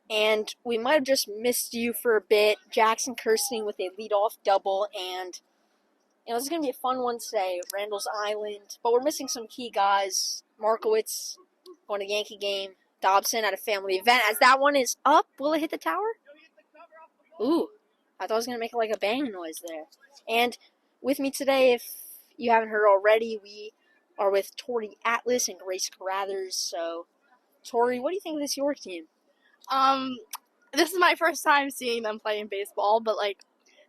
and we might have just missed you for a bit. Jackson Kirstein with a leadoff double, and this is going to be a fun one today, Randall's Island. But we're missing some key guys. Markowitz going to the Yankee game. Dobson at a family event. As that one is up, will it hit the tower? Ooh, I thought I was going to make like a bang noise there. And with me today, if you haven't heard already, we are with Tori Atlas and Grace Carruthers. So, Tori, what do you think of this York team? This is my first time seeing them playing baseball, but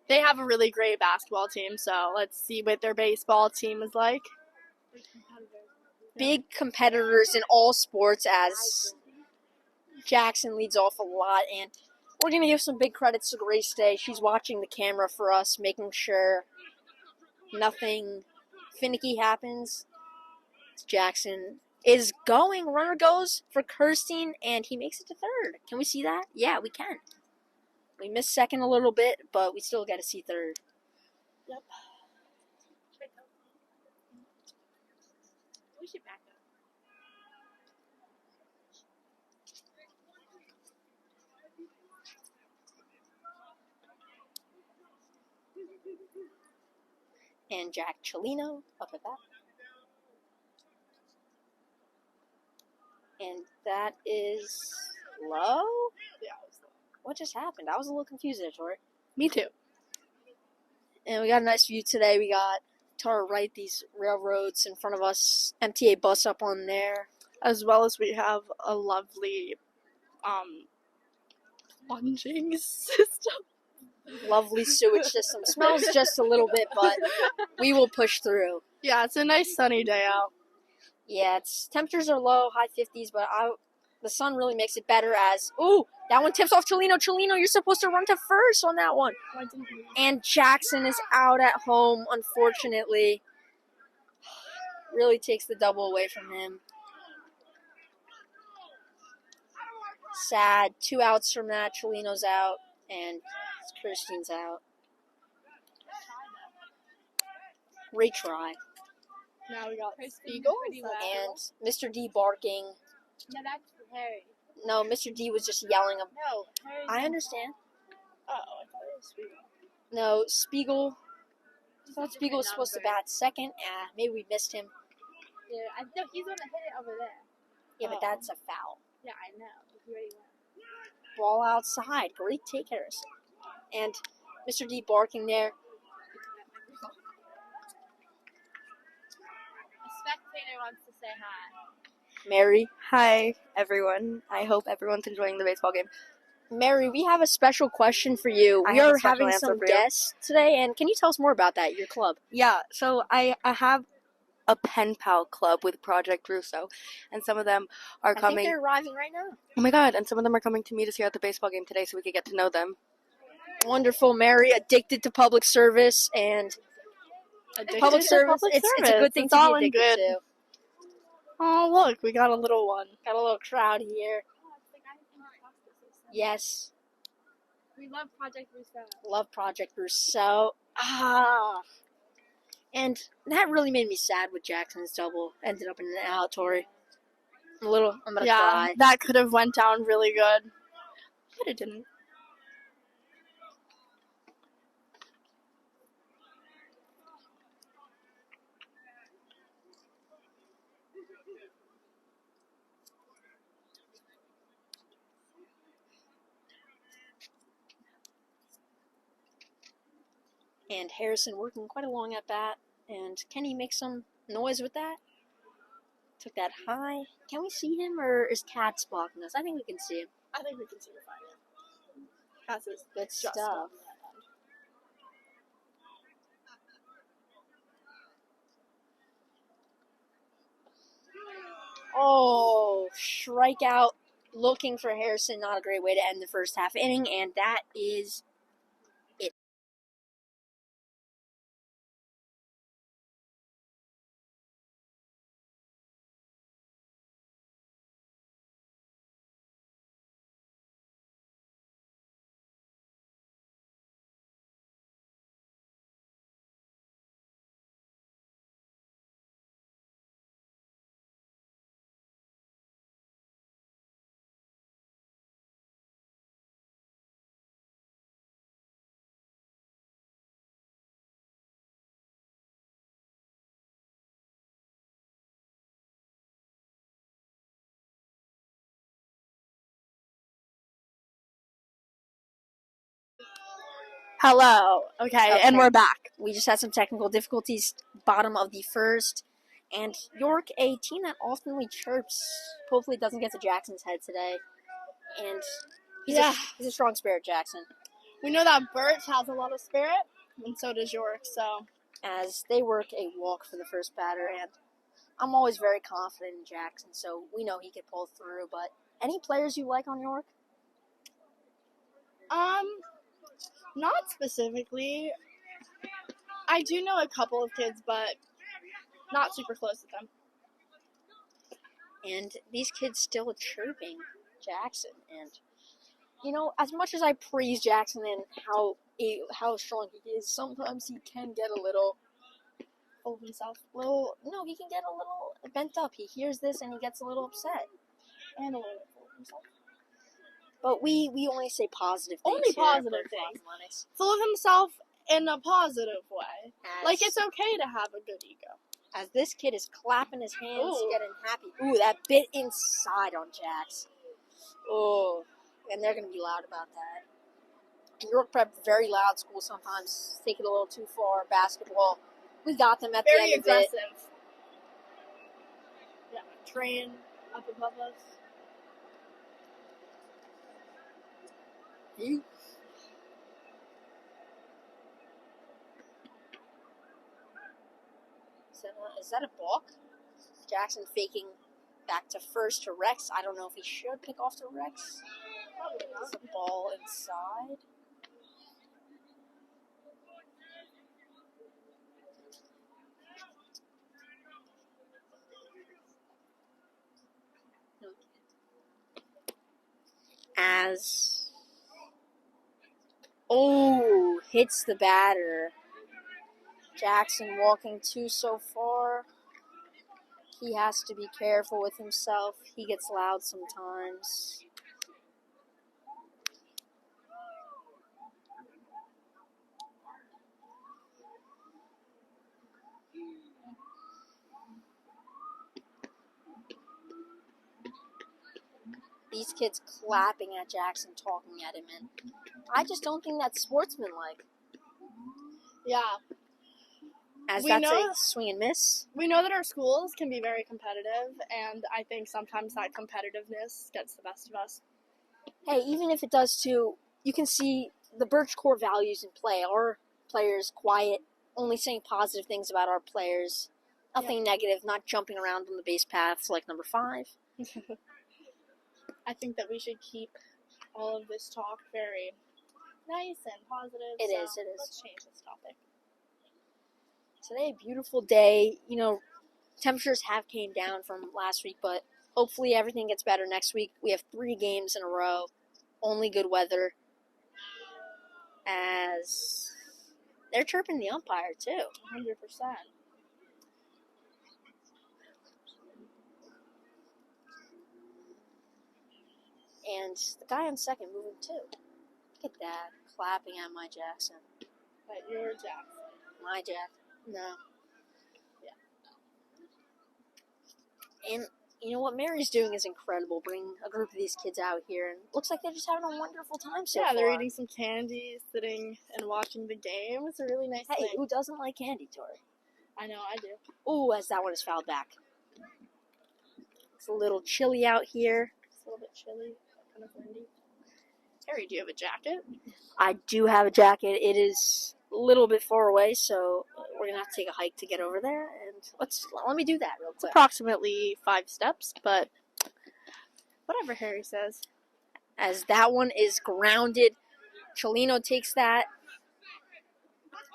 they have a really great basketball team, so let's see what their baseball team is like. Big competitors in all sports, as Jackson leads off a lot, and we're going to give some big credits to Grace today. She's watching the camera for us, making sure nothing finicky happens. Jackson is going. Runner goes for Kirstein, and he makes it to third. Can we see that? Yeah, we can. We missed second a little bit, but we still got to see third. Yep. We should back up. And Jack Cellino up at bat. And that is low? Yeah, it was low. What just happened? I was a little confused there, Tori. Me too. And we got a nice view today. We got to our right these railroads in front of us. MTA bus up on there. As well as we have a lovely plunging system. Lovely sewage system. Smells just a little bit, but we will push through. Yeah, it's a nice sunny day out. Yeah, temperatures are low, high 50s, but the sun really makes it better as, that one tips off Cellino. Cellino, you're supposed to run to first on that one. And Jackson is out at home, unfortunately. Really takes the double away from him. Sad. 2 outs from that. Cellino's out, and Kirstein's out. Retry. Now we got Spiegel and Mr. D barking. No, that's Harry. No, Mr. D was just yelling. No, Harry. I understand. Oh, I thought it was Spiegel. No, Spiegel. I thought Spiegel was supposed to bat second. Maybe we missed him. Yeah, I know he's gonna hit it over there. Yeah, but that's a foul. Yeah, I know. He already went. Ball outside. Great take, Harris. And Mr. D barking there. Spectator wants to say hi. Mary. Hi, everyone. I hope everyone's enjoying the baseball game. Mary, we have a special question for you. We are having some guests today, and can you tell us more about that, your club? Yeah, so I have a pen pal club with Project Russo, and some of them are coming. I think they're arriving right now. Oh my god, and some of them are coming to meet us here at the baseball game today so we could get to know them. Wonderful, Mary, addicted to public service, and public service. It's a good thing it's to all be addicted to. Oh, look, we got a little one. Got a little crowd here. Yes. We love Project Rousseau. Love Project Rousseau. And that really made me sad with Jackson's double. Ended up in an out, Tori. I'm gonna cry. That could have went down really good. But it didn't. And Harrison working quite a long at bat. And can he make some noise with that? Took that high. Can we see him, or is Katz blocking us? I think we can see him. I think we can see him fine. That's good stuff. Oh, strikeout. Looking for Harrison. Not a great way to end the first half inning, and that is Hello. Okay, and Okay. we're back. We just had some technical difficulties, bottom of the first. And York, a team that oftenly chirps, hopefully doesn't get to Jackson's head today. And he's a strong spirit, Jackson. We know that Birch has a lot of spirit, and so does York, so. As they work a walk for the first batter, and I'm always very confident in Jackson, so we know he could pull through. But any players you like on York? Not specifically. I do know a couple of kids, but not super close with them. And these kids still chirping Jackson. And, you know, as much as I praise Jackson and how strong he is, sometimes he can get a little full of himself. He can get a little bent up. He hears this and he gets a little upset. And a little bit full of himself. But we only say positive things. Only positive things. Full of himself in a positive way. Like, it's okay to have a good ego. As this kid is clapping his hands, Ooh. getting happy. Ooh, that bit inside on Jax. Oh, and they're going to be loud about that. York Prep, very loud school sometimes. Take it a little too far. Basketball, we got them at the Very end of it. aggressive. Yeah, train up above us. Is that a balk? Jackson faking back to first to Rex. I don't know if he should pick off to Rex. Probably not. There's a ball inside. As hits the batter. Jackson walking two so far. He has to be careful with himself. He gets loud sometimes. These kids clapping at Jackson, talking at him, and I just don't think that's sportsmanlike. Yeah. As We that's know- a swing and miss. We know that our schools can be very competitive, and I think sometimes that competitiveness gets the best of us. Hey, even if it does too, you can see the Birch core values in play. Our players quiet, only saying positive things about our players. Nothing negative, not jumping around on the base paths like number 5. I think that we should keep all of this talk very nice and positive. It is. Let's change this topic. Today, a beautiful day. You know, temperatures have came down from last week, but hopefully everything gets better next week. We have 3 games in a row. Only good weather. As they're chirping the umpire, too. 100%. And the guy on second moving, too. Look at that. Clapping at my Jackson. But you're Jackson. My Jack. No. Yeah. And you know what Mary's doing is incredible. Bringing a group of these kids out here, and looks like they're just having a wonderful time so far. Yeah, they're eating some candy, sitting and watching the game. It's a really nice Hey, thing. who doesn't like candy, Tori? I know, I do. Ooh, as that one is fouled back. It's a little chilly out here. It's a little bit chilly, kind of windy. Terry, do you have a jacket? I do have a jacket. It is a little bit far away, so we're gonna have to take a hike to get over there. And let me do that real quick. Approximately 5 steps, but whatever Harry says. As that one is grounded, Chelino takes that.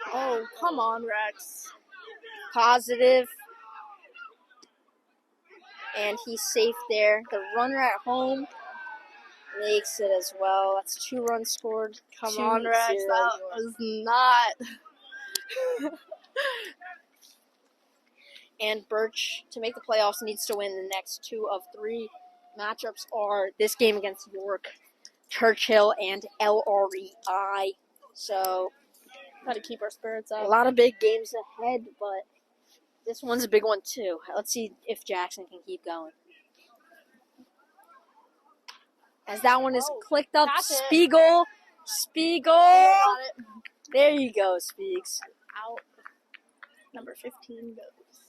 Oh, come on, Rex. Positive. And he's safe there. The runner at home makes it as well. That's 2 runs scored. Come on, Rex. 2-0 That York. was not. And Birch, to make the playoffs, needs to win the next 2 of 3 matchups are this game against York, Churchill, and LREI. So, Got to keep our spirits a up. lot of big games ahead, but this one's a big one too. Let's see if Jackson can keep going. As that one is clicked up, Catch it. Spiegel. Got it. There you go, Speaks. Out. Number 15 goes.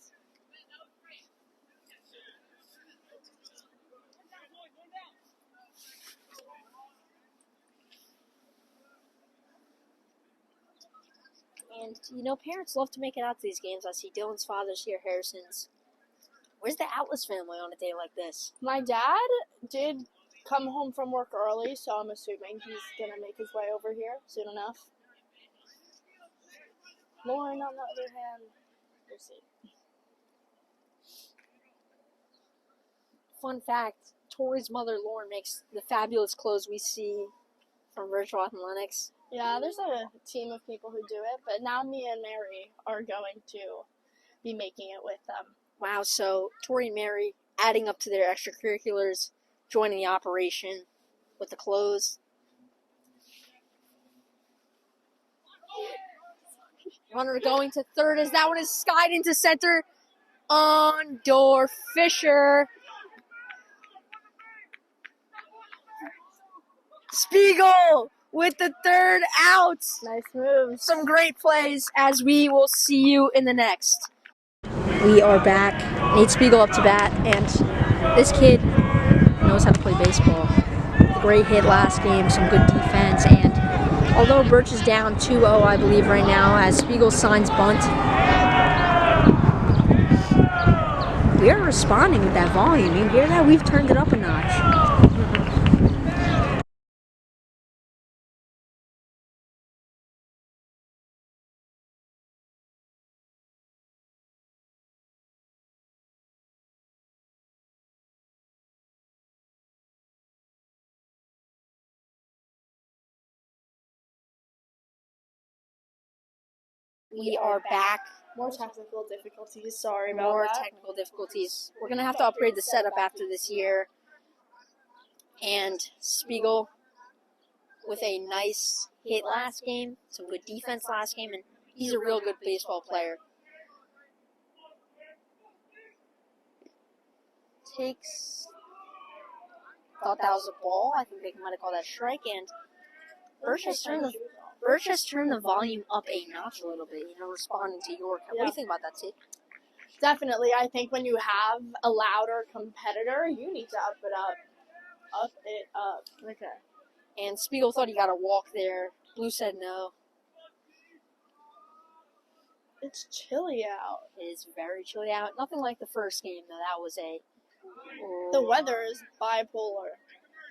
And, parents love to make it out to these games. I see Dylan's father's here, Harrison's. Where's the Atlas family on a day like this? My dad did come home from work early, so I'm assuming he's going to make his way over here soon enough. Lauren, on the other hand, we'll see. Fun fact, Tori's mother, Lauren, makes the fabulous clothes we see from Virtual Athletics. Yeah, there's a team of people who do it, but now me and Mary are going to be making it with them. Wow, so Tori and Mary adding up to their extracurriculars, joining the operation with the clothes. Runner going to third as that one is skied into center. Ondor Fisher. Spiegel with the third out. Nice moves. Some great plays as we will see you in the next. We are back. Nate Spiegel up to bat, and this kid knows how to play baseball. Great hit last game, some good defense, and although Birch is down 2-0, I believe, right now, as Spiegel signs bunt, we are responding with that volume. You hear that? We've turned it up a notch. We are back. More technical difficulties. Sorry about More that. technical difficulties. We're going to have to upgrade the setup after this year. And Spiegel with a nice hit last game, some good defense last game, and he's a real good baseball player. Thought that was a ball. I think they might have called that a strike, and Birch has turned the volume up a notch a little bit, responding to York. What do you think about that, T? Definitely. I think when you have a louder competitor, you need to up it up. Up it up. Okay. And Spiegel thought he got a walk there. Blue said no. It's chilly out. It is very chilly out. Nothing like the first game, though. That was The weather is bipolar.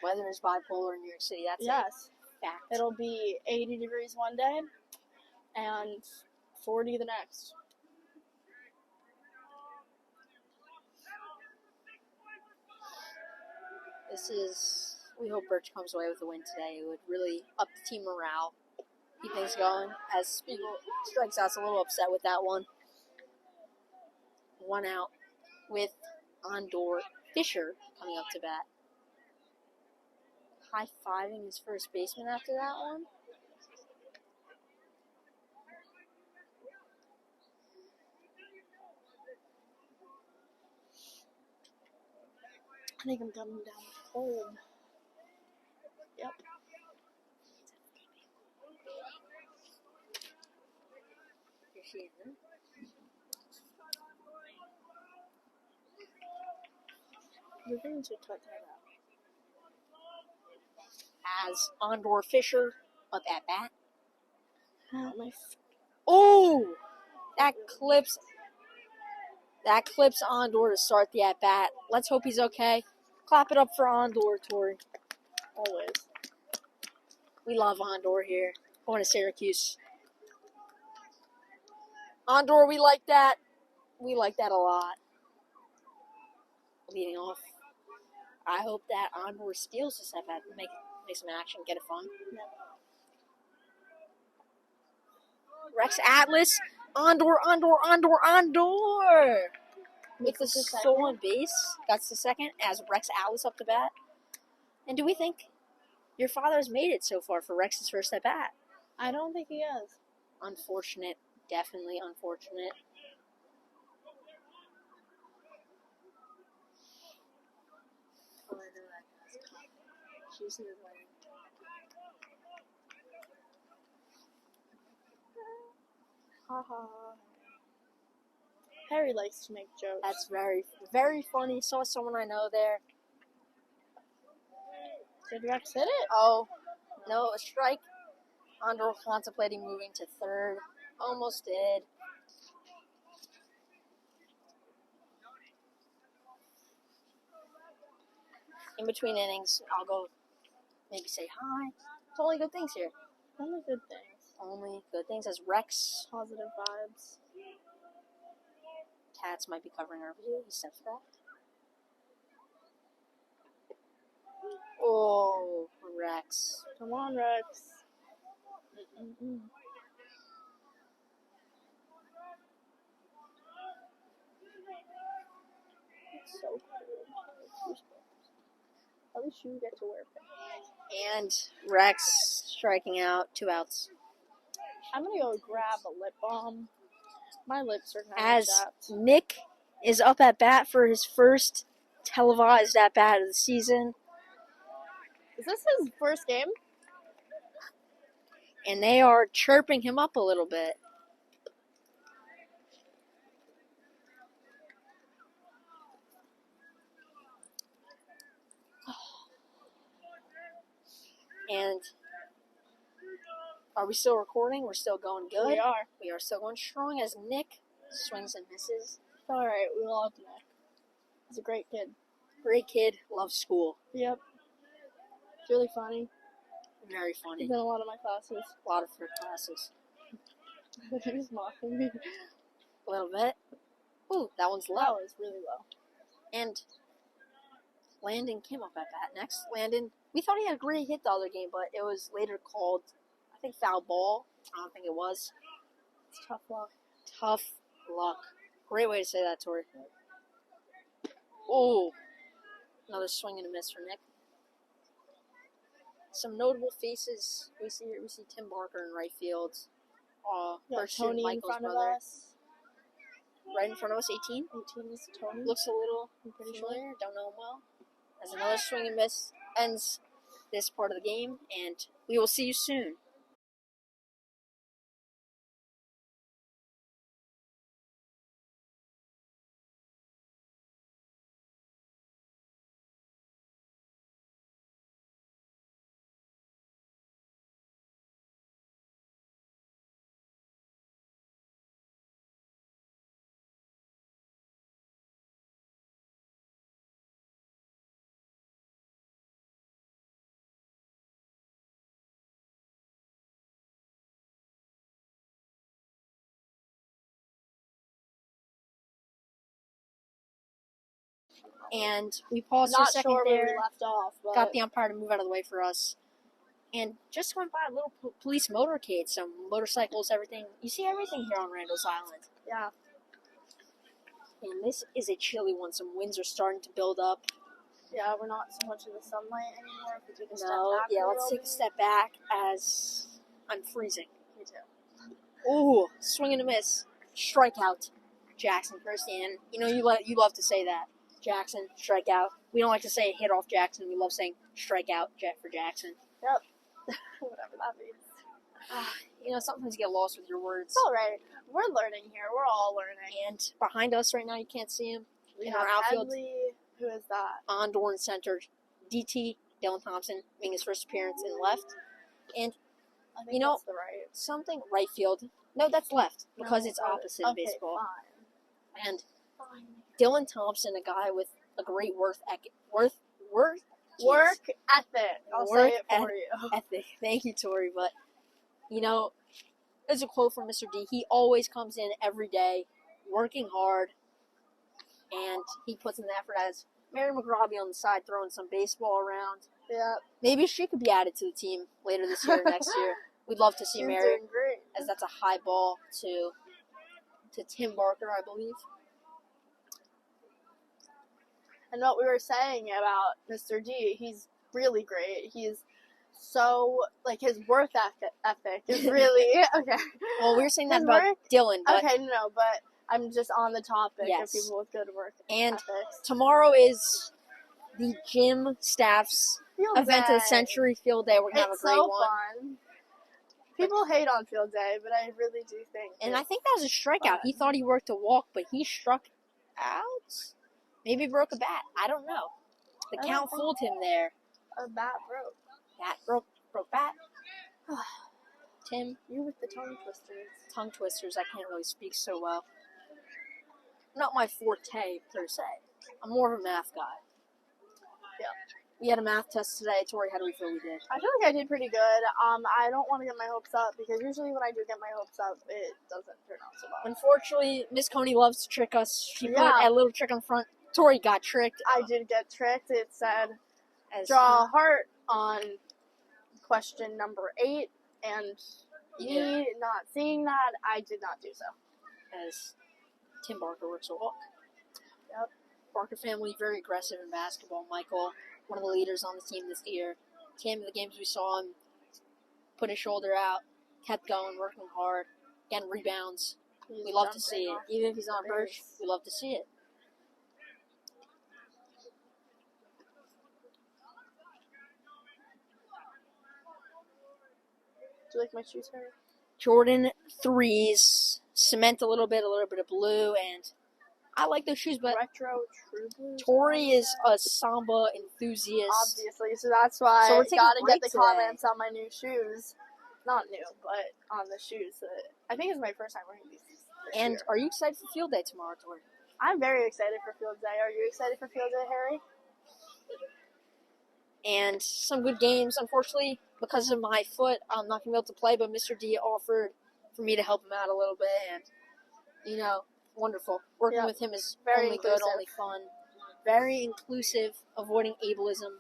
Weather is bipolar in New York City. That's Yes. a fact. It'll be 80 degrees one day and 40 the next. We hope Birch comes away with a win today. It would really up the team morale, keep things going, as Spiegel strikes out. A little upset with that one. One out with Ondor Fisher coming up to bat. High-fiving his first baseman after that one. I think I'm coming down with cold. Yep. Here she is. You're going to cut that out. As Ondor Fisher up at bat. Oh, That clips Ondor to start the at bat. Let's hope he's okay. Clap it up for Ondor, Tori. always. We love Ondor here. Going to Syracuse. Ondor, we like that. We like that a lot. Leading off. I hope that Ondor steals this at bat, make some action, get it fun. Yep. Rex Atlas, Ondor. With the stolen base. That's the second as Rex Atlas up to bat. And do we think your father has made it so far for Rex's first at bat? I don't think he is. Unfortunate. Definitely unfortunate. Ha ha. Harry likes to make jokes. That's very, very funny. Saw someone I know there. Did Rex hit it? Oh, no, a strike. Andor contemplating moving to third. Almost did. In between innings, I'll go maybe say hi. It's only good things here. Only good things. Only good things as Rex. Positive vibes. Cats might be covering our view. He steps back. Oh, Rex. Come on, Rex. It's so cool. At least you get to wear pants. And Rex striking out. 2 outs. I'm gonna go grab a lip balm. My lips are kind As of chapped. Nick is up at bat for his first televised at bat of the season. Is this his first game? And they are chirping him up a little bit. And are we still recording? We're still going good. We are. We are still going strong as Nick swings and misses. It's alright, we love Nick. He's a great kid. Great kid, loves school. Yep. It's really funny. Very funny. He's in a lot of my classes. A lot of her classes. He's mocking me. A little bit. Ooh, that one's low. That was really low. And Landon came up at bat next. Landon, we thought he had a great hit the other game, but it was later called, I think, foul ball. I don't think it was. It's tough luck. Tough luck. Great way to say that, Tori. Oh, another swing and a miss for Nick. Some notable faces we see here. We see Tim Barker in right field. First Tony in Michael's front brother. of us. Right in front of us, 18. 18 is Tony. Looks a little I'm pretty familiar. sure. Don't know him well. As another swing and miss ends this part of the game, and we will see you soon. And we paused for a Not second sure where we there. left off, but Got the umpire to move out of the way for us. And just went by a little police motorcade, some motorcycles, everything. You see everything here on Randall's Island. yeah. And this is a chilly one. Some winds are starting to build up. Yeah, we're not so much in the sunlight anymore. If we take a step No, back yeah, a let's little take a bit. step back as I'm freezing. Me too. Ooh, swing and a miss. Strikeout. Jackson first, and you know you love to say that. Jackson, strikeout. We don't like to say hit off Jackson. We love saying strikeout for Jackson. Whatever that means. You know, sometimes you get lost with your words. It's alright. We're learning here. We're all learning. And behind us right now, you can't see him. We in have our outfield, Headley. Who is that? Andor in center. DT, Dylan Thompson, making his first appearance in left. And I think You know- that's the right. something right field. No, that's left because No, it's but- opposite in okay, baseball. Fine. And Fine. Dylan Thompson, a guy with a great work ethic. I'll Work say it for you. Ethic. Thank you, Tori. But, you know, there's a quote from Mr. D. He always comes in every day, working hard, and he puts in the effort as Mary McGraw on the side throwing some baseball around. Yeah. Maybe she could be added to the team later this year, next year. We'd love to see She's Mary, doing great. as that's a high ball to Tim Barker, I believe. And what we were saying about Mr. D, he's really great. He's so, like, his work ethic is really, okay. Well, we were saying that His about work- Dylan, but Okay, no, but I'm just on the topic Yes. of people with good work And ethics. tomorrow is the gym staff's Field event of the day. century field day. We're going to have a It's great so one. fun. People hate on field day, but I really do think. And I think that was a strikeout. He thought he worked a walk, but he struck out. Maybe broke a bat. I don't know. The I don't count think- fooled him there. a bat broke. Bat broke bat. Tim, You with the tongue twisters. tongue twisters. I can't really speak so well. Not my forte per se. I'm more of a math guy. Yeah. We had a math test today. Tori, how do we feel we did? I feel like I did pretty good. I don't want to get my hopes up because usually when I do get my hopes up, it doesn't turn out so well. Unfortunately, Miss Coney loves to trick us. She put Yeah. a little trick on front. Tori got tricked. I did get tricked. It said As draw a heart on question number 8, and Yeah. me not seeing that, I did not do so. as Tim Barker works a walk. Yep. Barker family, very aggressive in basketball. Michael, one of the leaders on the team this year. Tim, the games we saw him, put his shoulder out, kept going, working hard, getting rebounds. He's We love to jumping see it. off Even if he's not the Birch, base. we love to see it. Do you like my shoes, Harry? Jordan threes, cement a little bit of blue, and I like those shoes, but Retro True Blue. Tori is a Samba enthusiast. Obviously, so that's why So we're I taking a gotta break get the today. comments on my new shoes. Not new, but on the shoes. I think it's my first time wearing these. This And year. are you excited for field day tomorrow, Tori? I'm very excited for Field Day. Are you excited for Field Day, Harry? And some good games. Unfortunately, because of my foot, I'm not going to be able to play, but Mr. D offered for me to help him out a little bit, and, wonderful. Working Yeah. with him is Very only good, inclusive. only fun. Very inclusive, avoiding ableism.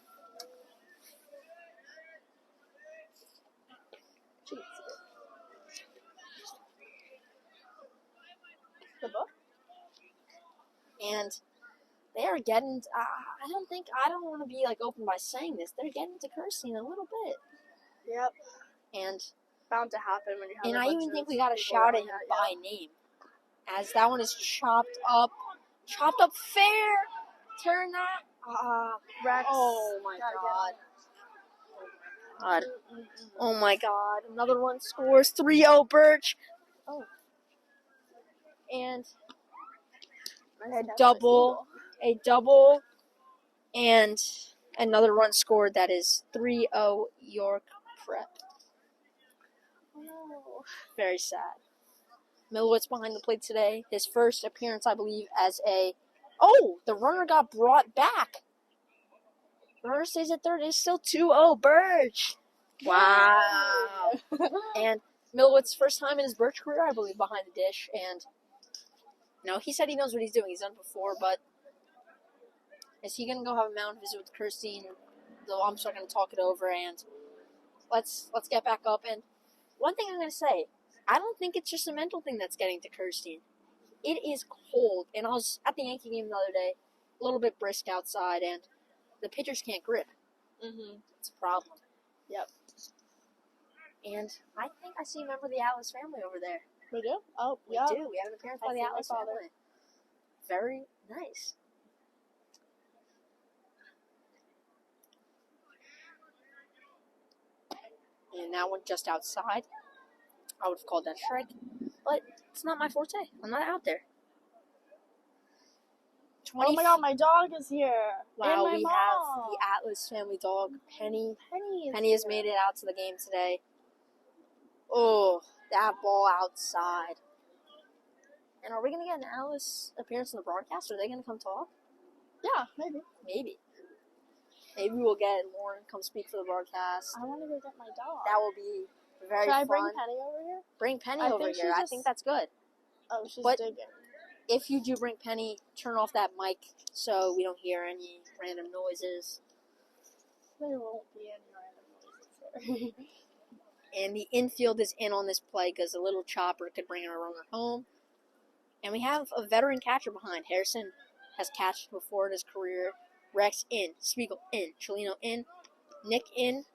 The book? And they are getting, I don't want to be, open by saying this. They're getting to cursing a little bit. Yep. And Bound to happen when you have. And a I bunch even of think we got to people shout at yelling him you. by name. As that one is chopped up fair. Turn that. Rex. Oh my gotta God. Oh my God. Another one scores 3-0 Birch. Oh. And Nice a catch, double. And another run scored that is 3-0 York Prep. Oh. Very sad. Millwood's behind the plate today. His first appearance, I believe, as a... Oh! The runner got brought back. Runner stays at third. It's still 2-0 Birch. Wow. And Millwood's first time in his Birch career, I believe, behind the dish. And, he said he knows what he's doing. He's done it before, but is he going to go have a mound visit with Kirstein? Though I'm still going to talk it over, and let's get back up. And one thing I'm going to say, I don't think it's just a mental thing that's getting to Kirstein. It is cold, and I was at the Yankee game the other day, a little bit brisk outside, and the pitchers can't grip. Mm-hmm. It's a problem. Yep. And I think I see a member of the Atlas family over there. We do? Oh, We yeah. do. We have an appearance I by the see my Atlas father. family. Very nice. And that one just outside. I would have called that a strike. But it's not my forte. I'm not out there. Oh my God, my dog is here. Wow, and my we mom. have the Atlas family dog, Penny. Penny has made it out to the game today. Oh, that ball outside. And are we going to get an Atlas appearance in the broadcast? Are they going to come talk? Yeah, maybe. Maybe. Maybe we'll get Lauren come speak for the broadcast. I want to go get my dog. That will be very Should I fun. bring Penny over here? Bring Penny I over think she here. I just- think that's good. Oh, she's But- digging. If you do bring Penny, turn off that mic so we don't hear any random noises. There won't be any random noises here. And the infield is in on this play because a little chopper could bring our runner home. And we have a veteran catcher behind. Harrison has catched before in his career. Rex in. Spiegel in. Cholino in. Nick in.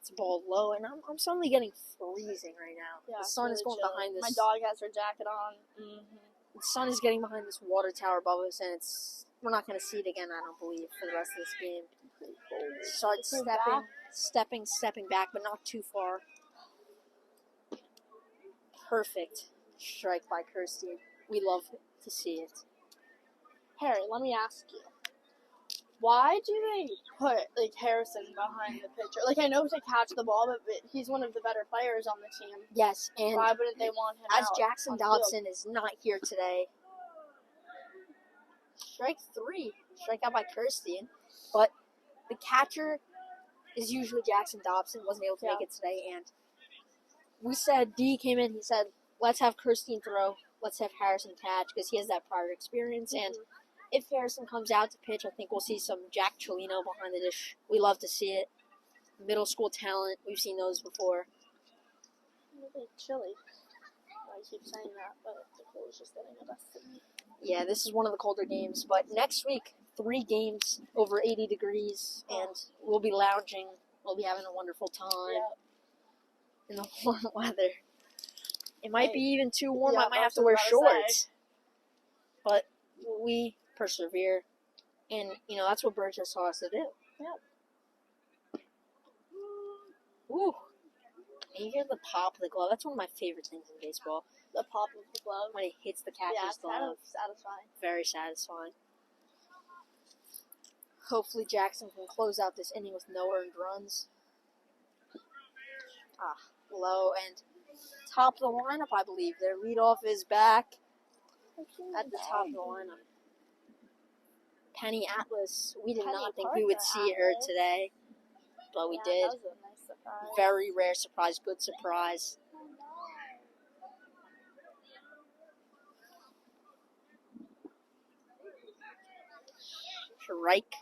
It's a ball low, and I'm suddenly getting freezing right now. Yeah, The it's sun really is going chilly. behind this. My dog has her jacket on. Mm-hmm. The sun is getting behind this water tower above us, and we're not going to see it again, I don't believe, for the rest of this game. Start Is her back? stepping back, but not too far. perfect strike by Kirsten. We love to see it. Harry, let me ask you. Why do they put Harrison behind the pitcher? I know to catch the ball, but he's one of the better players on the team. Yes, and why wouldn't they want him as out Jackson on the field? Dobson is not here today, strike 3, strike out by Kirsten, but the catcher is usually Jackson Dobson, wasn't able to make it today, and we said, D came in, he said, let's have Kirsten throw, let's have Harrison catch, because he has that prior experience, and if Harrison comes out to pitch, I think we'll see some Jack Cholino behind the dish. We love to see it. Middle school talent, we've seen those before. A bit chilly. I keep saying that, but the cold is just getting the best of me. Yeah, this is one of the colder games, but next week, 3 games over 80 degrees, and we'll be lounging. We'll be having a wonderful time in the warm weather. It might be even too warm. I might have to wear shorts. But we persevere, and, that's what Burgess taught us to do. Yep. Ooh. And you hear the pop of the glove. That's one of my favorite things in baseball. The pop of the glove. When it hits the catcher's glove. Kind of satisfying. Very satisfying. Hopefully Jackson can close out this inning with no earned runs. Low and top of the lineup, I believe. Their leadoff is back at the top of the lineup. Penny Atlas. We did not think we would see her today, but we did. That was a nice surprise. Very rare surprise, good surprise. Strike.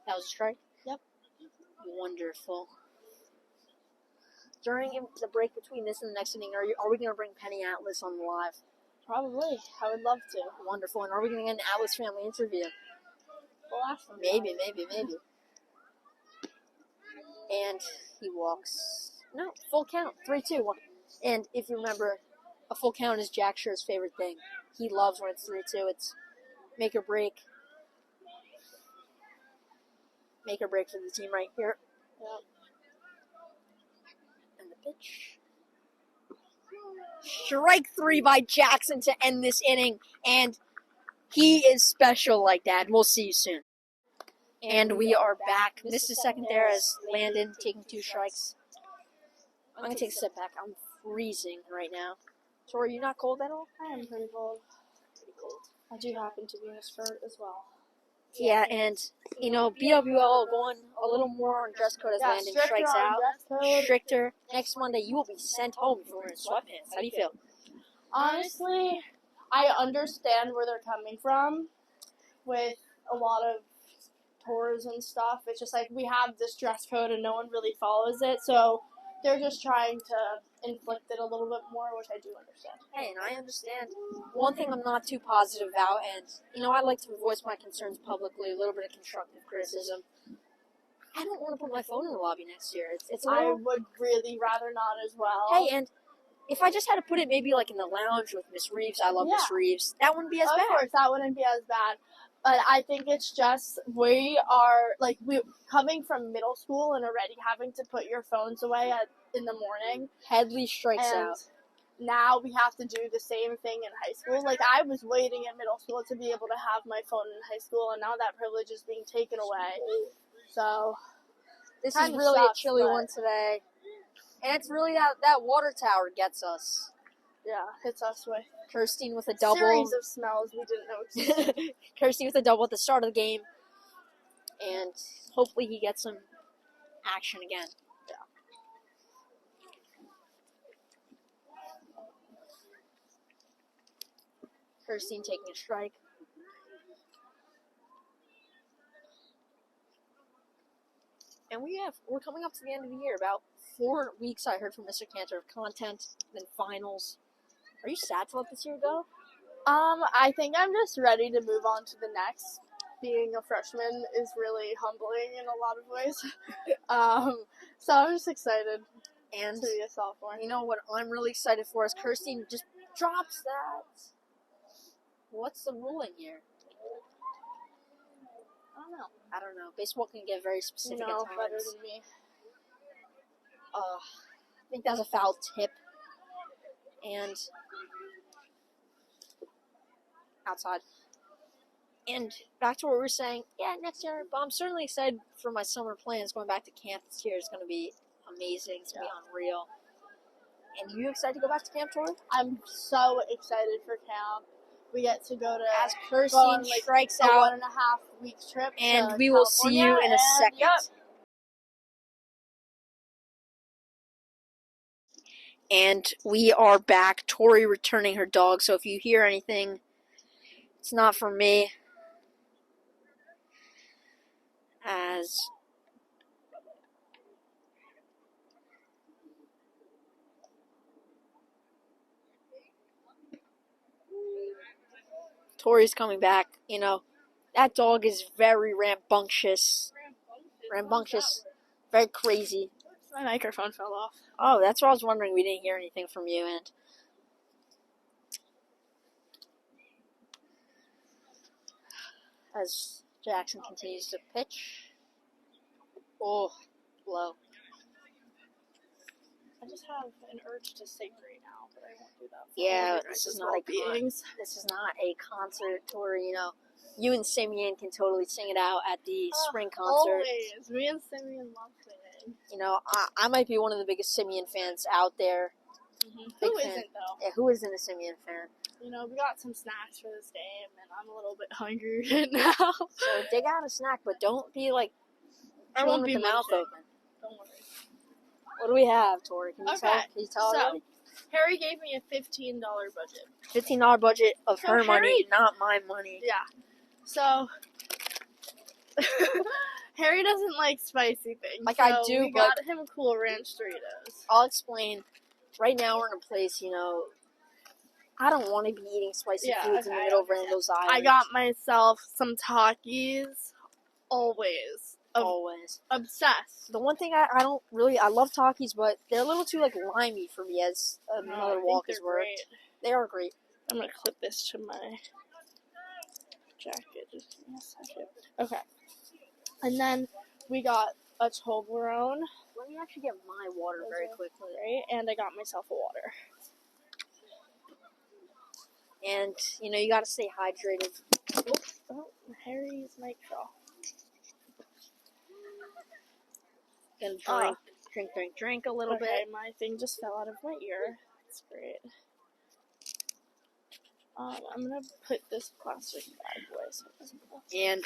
That was a strike? Yep. Wonderful. During the break between this and the next inning, are we going to bring Penny Atlas on the live? Probably. I would love to. Wonderful. And are we going to get an Atlas family interview? We'll ask them. Maybe. And he walks. No, full count. 3-2. And if you remember, a full count is Jack Scher's favorite thing. He loves when it's 3-2. It's make or break. Make or break for the team right here. Yep. And the pitch. Strike 3 by Jackson to end this inning. And he is special like that. We'll see you soon. And we are back. Missed a second there as Landon taking 2 strikes. I'm going to take a step back. I'm freezing right now. Tori, you not cold at all? I am pretty cold. I do happen to be in a skirt as well. Yeah, and, BWL going a little more on dress code as Landon strikes out. Stricter. Next Monday, you will be sent home if you're wearing sweatpants. How do you feel? Honestly, I understand where they're coming from with a lot of tours and stuff. It's just we have this dress code and no one really follows it, so they're just trying to inflict it a little bit more, which I do understand. Hey, and I understand. One thing I'm not too positive about, and, I like to voice my concerns publicly, a little bit of constructive criticism. I don't want to put my phone in the lobby next year. It's a little... I would really rather not as well. Hey, and if I just had to put it maybe in the lounge with Miss Reeves, I love Miss Reeves, that wouldn't be as bad. Of course, that wouldn't be as bad. But I think it's just we are we coming from middle school and already having to put your phones away in the morning. Headley strikes out. Now we have to do the same thing in high school. I was waiting in middle school to be able to have my phone in high school, and now that privilege is being taken away. So this is really a chilly one today, and it's really that water tower gets us. Yeah, hits us with Kirsten with a double. Series of smells we didn't know existed. Kirsten with a double at the start of the game. And hopefully he gets some action again. Yeah. Kirsten taking a strike. And we're coming up to the end of the year. About 4 weeks I heard from Mr. Cantor of content, then finals. Are you sad to let this year go? I think I'm just ready to move on to the next. Being a freshman is really humbling in a lot of ways. So I'm just excited to be a sophomore. You know what I'm really excited for is Kirsten just drops that. What's the ruling here? I don't know. Baseball can get very specific at times. Better than me. I think that was a foul tip. And outside. And back to what we were saying, yeah, next year, but I'm certainly excited for my summer plans. Going back to camp this year is going to be amazing. It's going to be unreal. And you excited to go back to camp, Tori? I'm so excited for camp. We get to go to As Kirsty go on, like, strikes a out, 1.5 week trip, and to we will see you California, in a and, second. Yep. And we are back. Tori returning her dog. So if you hear anything, it's not from me. As Tori's coming back, you know, that dog is very rambunctious, very crazy. My microphone fell off. Oh, that's what I was wondering. We didn't hear anything from you, and as Jackson continues to pitch, oh, low. I just have an urge to sing right now, but I won't do that. Yeah, this is not a concert, Tori. You know, you and Simeon can totally sing it out at the spring concert. Always. Me and Simeon love singing. You know, I might be one of the biggest Simeon fans out there. Mm-hmm. Big Who fan. isn't, though? Yeah, who isn't a Simeon fan? You know, we got some snacks for this game, and I'm a little bit hungry right now. So dig out a snack, but don't be like I chewing won't with be the mouth munching. open. Don't worry. What do we have, Tori? Can you Okay, tell? Can you tell so already? Harry gave me a $15 budget. $15 budget of So her money, Harry- not my money. Yeah. So Harry doesn't like spicy things. Like so I do, we but got him Cool Ranch Doritos. I'll explain. Right now we're in a place, you know, I don't want to be eating spicy Yeah, foods in the okay, middle of I Randall's Island. I got myself some Takis. Always. always. Obsessed. The one thing I don't really, I love Takis, but they're a little too like limey for me, as another walk has worked. Great. They are great. I'm gonna clip this to my jacket. Just give me a second. Okay. And then we got a Toblerone, Let me actually get my water very quickly. right? And I got myself a water. And, you know, you got to stay hydrated. Oh, Harry's mic fell. Gonna drink a little Okay, bit. my thing just fell out of my ear. That's great. I'm gonna put this plastic bag away so it doesn't fall. And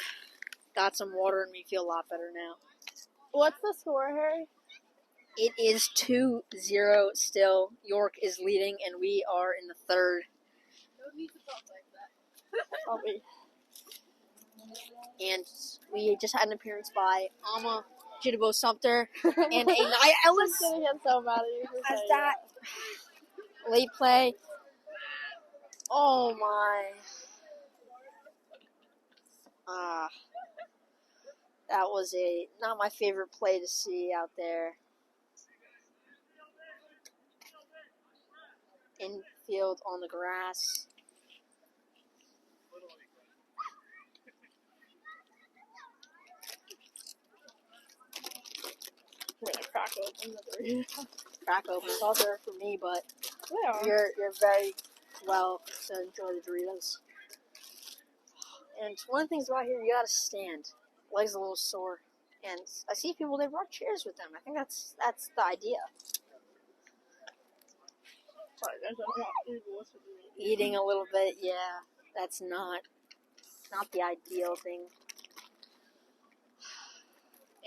got some water and we feel a lot better now. What's the score, Harry? It is 2-0 still. York is leading and we are in the third. Probably. And we just had an appearance by Alma Jitabo Sumter and a Nia Ellis. I'm gonna get so mad at you for As saying that late play. Oh my. That was not my favorite play to see out there. Infield on the grass. I'm gonna crack open the three. Crack open. It's all there for me, but Yeah. you're very well to enjoy the Doritos. And one of the things about here, you gotta stand. Legs a little sore. And I see people, they brought chairs with them. I think that's the idea. Sorry, guys, I don't want you to listen to me. Eating a little bit, yeah. That's not the ideal thing.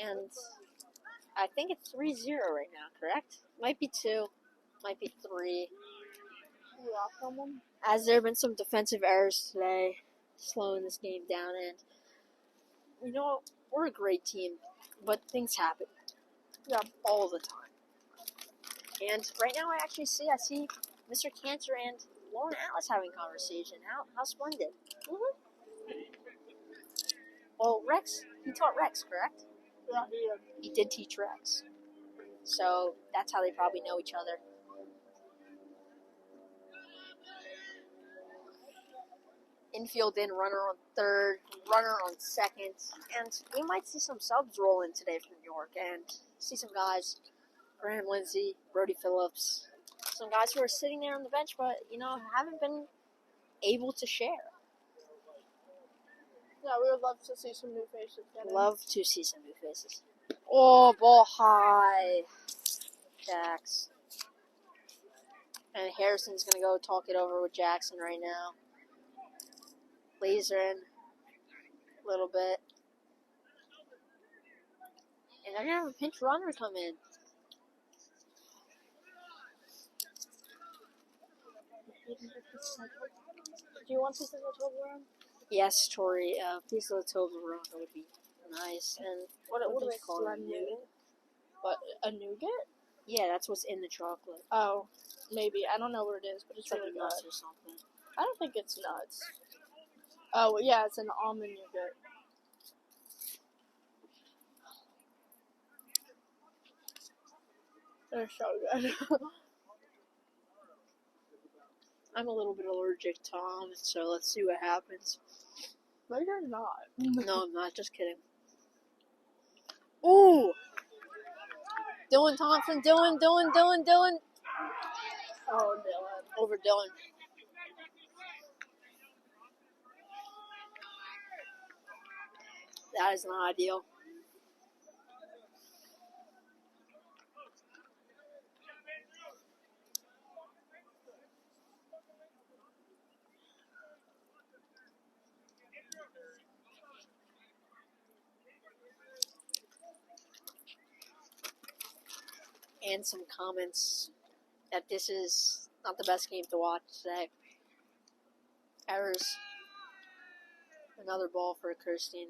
And I think it's 3-0 right now, correct? Might be 2. Might be 3. You lost someone? As there have been some defensive errors today, slowing this game down. And, you know, we're a great team, but things happen. Yeah, all the time. And right now I see Mr. Cantor and Lauren Atlas having conversation. How splendid. Mm-hmm. Well, he taught Rex, correct? Yeah, He did teach Rex. So that's how they probably know each other. Infield in, runner on third, runner on second. And we might see some subs roll in today from York and see some guys. Graham Lindsay, Brody Phillips. some guys who are sitting there on the bench, but haven't been able to share. Yeah, we would love to see some new faces. Love to see some new faces. Oh, ball high. Jax. And Harrison's going to go talk it over with Jackson right now. Laser in a little bit. And they're going to have a pinch runner come in. Do you want to see the Toblerone? Yes, Tori. Piece of the Toblerone would be nice. And what do they call it? What, a nougat? Yeah, that's what's in the chocolate. Oh, maybe. I don't know what it is, but it's really like good. nuts or something. I don't think it's nuts. Oh, yeah, it's an almond nougat. They're so good. I'm a little bit allergic to almonds, so let's see what happens. No, you're not. No, I'm not. Just kidding. Ooh! Dylan Thompson. Dylan. Oh, Dylan. Over Dylan. That is not ideal. And some comments that this is not the best game to watch today. Errors. Another ball for Kirsten.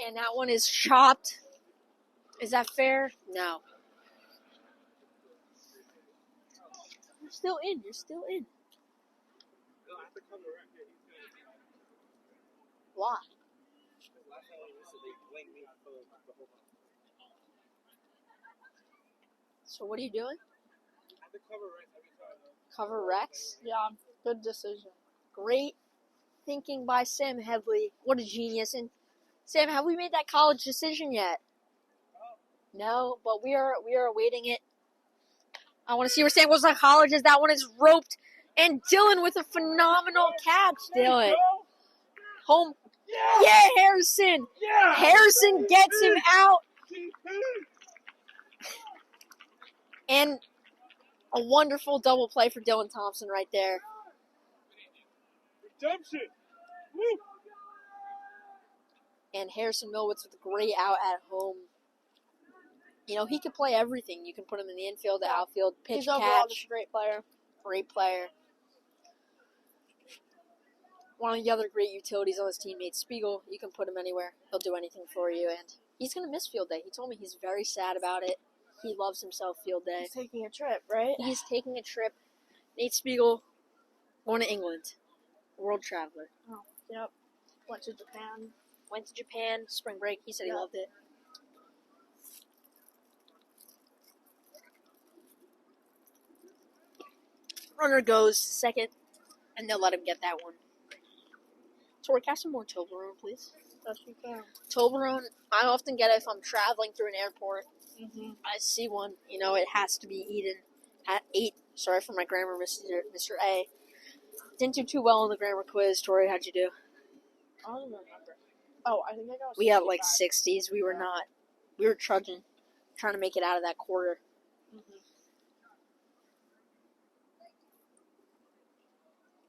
And that one is chopped. Is that fair? No. You're still in. Why? So what are you doing? Cover Rex? Yeah, good decision. Great thinking by Sam Headley. What a genius. And Sam, have we made that college decision yet? No, but we are awaiting it. I want to see where Sam goes to college as that one is roped. And Dylan with a phenomenal catch. Dylan. Home. Yeah, Harrison. Harrison gets him out. And a wonderful double play for Dylan Thompson right there. Redemption. And Harrison Millwitz with a great out at home. He can play everything. You can put him in the infield, the outfield, pitch, He's overall just catch. a great player. Great player. One of the other great utilities on his teammate, Spiegel. You can put him anywhere. He'll do anything for you. And he's going to miss field day. He told me he's very sad about it. He loves himself field day. He's taking a trip, right? He's taking a trip. Nate Spiegel going to England. World traveler. Oh, yep. Went to Japan. Spring break. He said he loved it. Runner goes second, and they'll let him get that one. Tori, can I have some more Toblerone, please? Yes, you can. Toblerone, I often get it if I'm traveling through an airport. Mm-hmm. I see one. It has to be eaten at 8. Sorry for my grammar, Mr. A. Didn't do too well on the grammar quiz. Tori, how'd you do? I don't remember. Oh, I think I got. We had like 60s. We were not. We were trudging, trying to make it out of that quarter. Mm-hmm.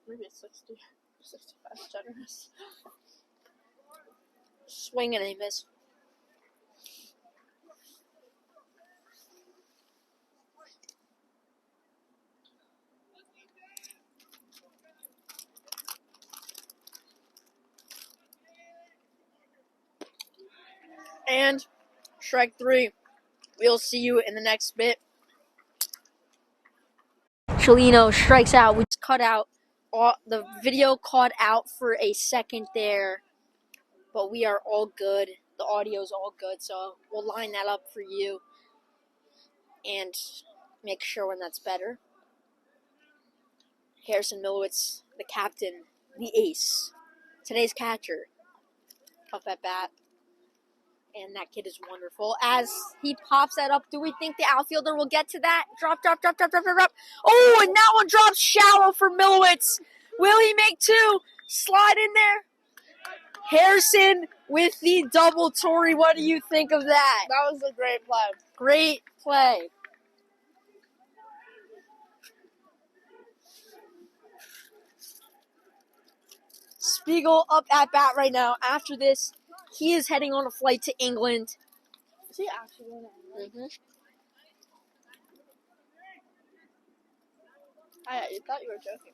Maybe it's 60. 65 generous. Swing and a miss. And strike 3. We'll see you in the next bit. Chelino strikes out. We just cut out. The video cut out for a second there. But we are all good. The audio's all good. So we'll line that up for you. And make sure when that's better. Harrison Millowitz, the captain, the ace, today's catcher. Up at bat. And that kid is wonderful. As he pops that up, do we think the outfielder will get to that? Drop. Oh, and that one drops shallow for Millowitz. Will he make two? Slide in there. Harrison with the double. Tori, what do you think of that? That was a great play. Great play. Spiegel up at bat right now. After this, he is heading on a flight to England. Is he actually going to England? I thought you were joking.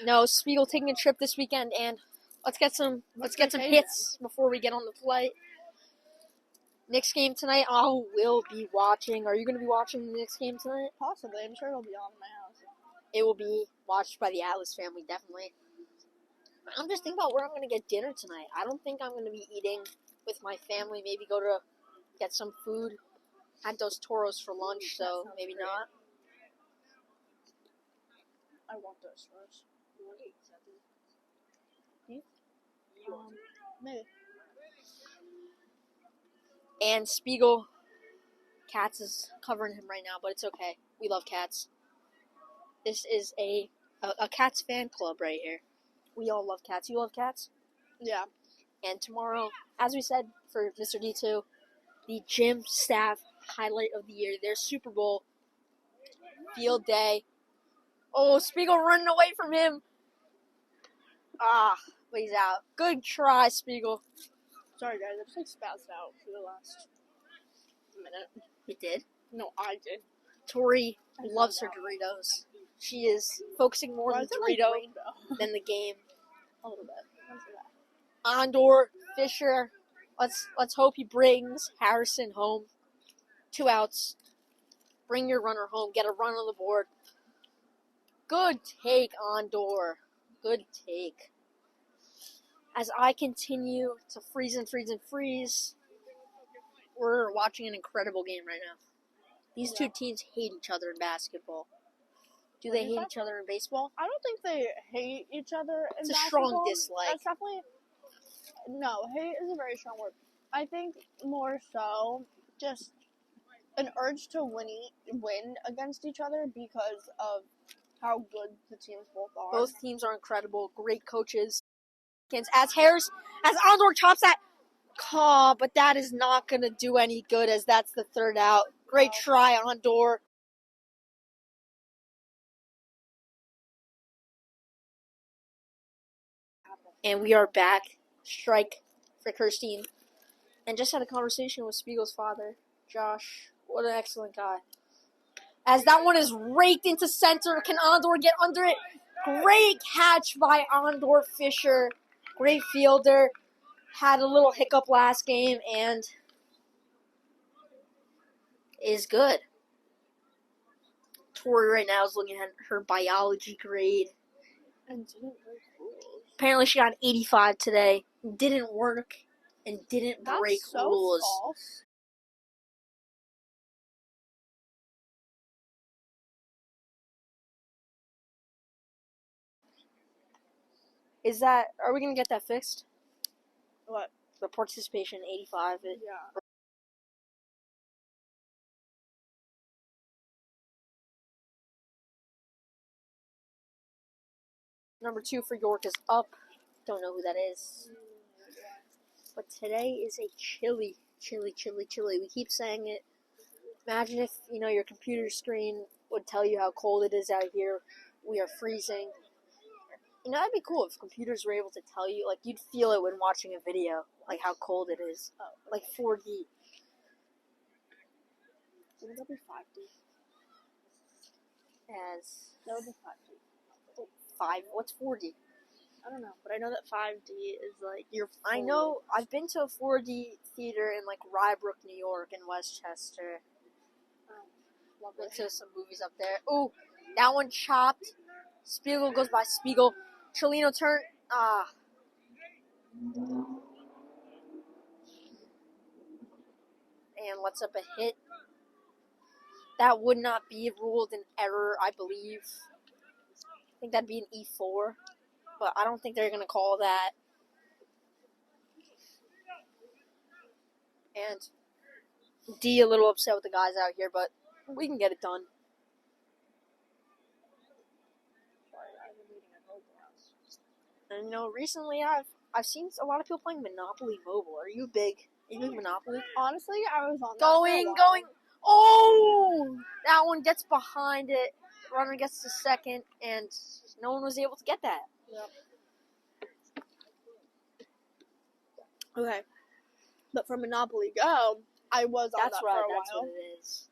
No, Spiegel taking a trip this weekend, and let's get some hits before we get on the flight. Knicks game tonight, I will be watching. Are you going to be watching the Knicks game tonight? Possibly. I'm sure it'll be on in my house. It will be watched by the Atlas family, definitely. I'm just thinking about where I'm going to get dinner tonight. I don't think I'm going to be eating with my family. Maybe go to get some food. Had those Toros for lunch, so maybe not. I want those first. Maybe. And Spiegel, Katz is covering him right now, but it's okay. We love Katz. This is a Katz fan club right here. We all love Katz. You love Katz? Yeah. And tomorrow, as we said for Mr. D2, the gym staff highlight of the year, their Super Bowl field day. Oh, Spiegel running away from him. But he's out. Good try, Spiegel. Sorry, guys. I just spazzed out for the last minute. He did? No, I did. Tori loves her Doritos. She is focusing more on the Dorito than the game. A little bit. Andor, Fisher. Let's hope he brings Harrison home. 2 outs. Bring your runner home. Get a run on the board. Good take, Andor. Good take. As I continue to freeze, we're watching an incredible game right now. These two teams hate each other in basketball. Do they hate each other in baseball? I don't think they hate each other in It's a basketball. strong dislike. That's definitely... No, hate is a very strong word. I think more so just an urge to win against each other because of how good the teams both are. Both teams are incredible. Great coaches. As Andor chops that call, but that is not going to do any good as that's the 3rd out. Great try, Andor. And we are back. Strike for Kirstein. And just had a conversation with Spiegel's father, Josh. What an excellent guy. As that one is raked into center, can Andor get under it? Great catch by Andor Fisher. Great fielder. Had a little hiccup last game and is good. Tori right now is looking at her biology grade. And didn't break rules. Apparently she got an 85 today. Didn't work and didn't break That's so rules. False. Are we going to get that fixed? What? The participation 85. Yeah. Number 2 for York is up. Don't know who that is. But today is a chilly. We keep saying it. Imagine if, your computer screen would tell you how cold it is out here. We are freezing. That'd be cool if computers were able to tell you. Like, you'd feel it when watching a video, like how cold it is. Like 4D. Wouldn't that be 5D? That would be 5D. 5? What's 4D? I don't know, but I know that 5D is like I know. I've been to a 4D theater in like Rybrook, New York, and Westchester. Been to some movies up there. Ooh, that one chopped. Spiegel goes by Spiegel. Cholino turn. And what's up a hit? That would not be ruled an error, I believe. think that'd be an E4, but I don't think they're going to call that. And D a little upset with the guys out here, but we can get it done. And recently I've seen a lot of people playing Monopoly Mobile. Are you big Monopoly? Honestly, I was on that Going. Oh! That one gets behind it. Runner gets to second, and no one was able to get that. Yep. Okay. But for Monopoly Go, I was on that for a while. That's what it is.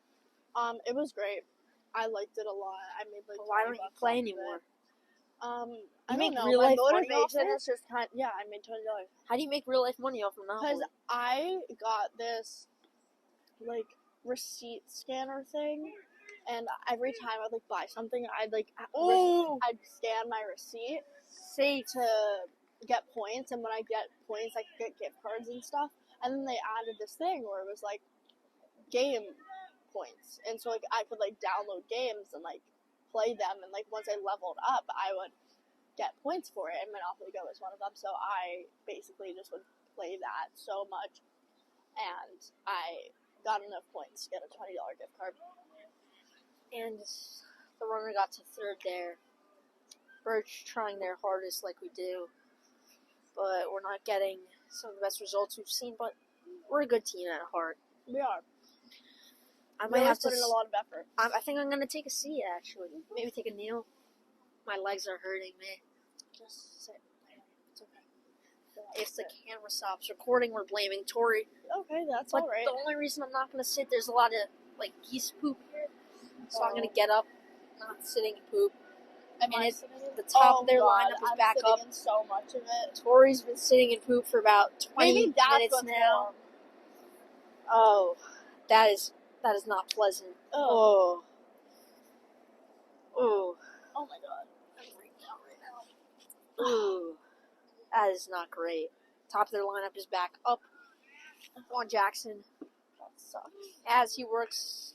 It was great. I liked it a lot. I made like. Why don't you play anymore? I make don't know. real My life money off motivation it? is just I made $20. How do you make real life money off Monopoly? Because I got this like receipt scanner thing, and every time I'd like buy something, I'd I'd scan my receipt to get points, and when I get points, I could get gift cards and stuff. And then they added this thing where it was like game points, and so like I could like download games and like play them, and like once I leveled up, I would get points for it, and Monopoly Go was one of them. So I basically just would play that so much, and I got enough points to get a $20 gift card. And the runner got to third there. Birch trying their hardest like we do, but we're not getting some of the best results we've seen. But we're a good team at heart. We are. I might have to put in a lot of effort. I think I'm gonna take a seat actually. Maybe take a kneel. My legs are hurting me. Just sit. It's okay. If the camera stops recording, we're blaming Tori. Okay, that's But alright. the only reason I'm not gonna sit, there's a lot of like geese poop here, so I'm gonna get up, not sitting and poop. Am and I it's sitting in? the top of their God, lineup is I'm back sitting up. in so much of it. Tori's been sitting in poop for about 20 Maybe that's minutes what's now. wrong. Oh, that is not pleasant. Oh. Oh my god. I'm freaking out right now. Ooh. That is not great. Top of their lineup is back up. On Jackson. That sucks. As he works.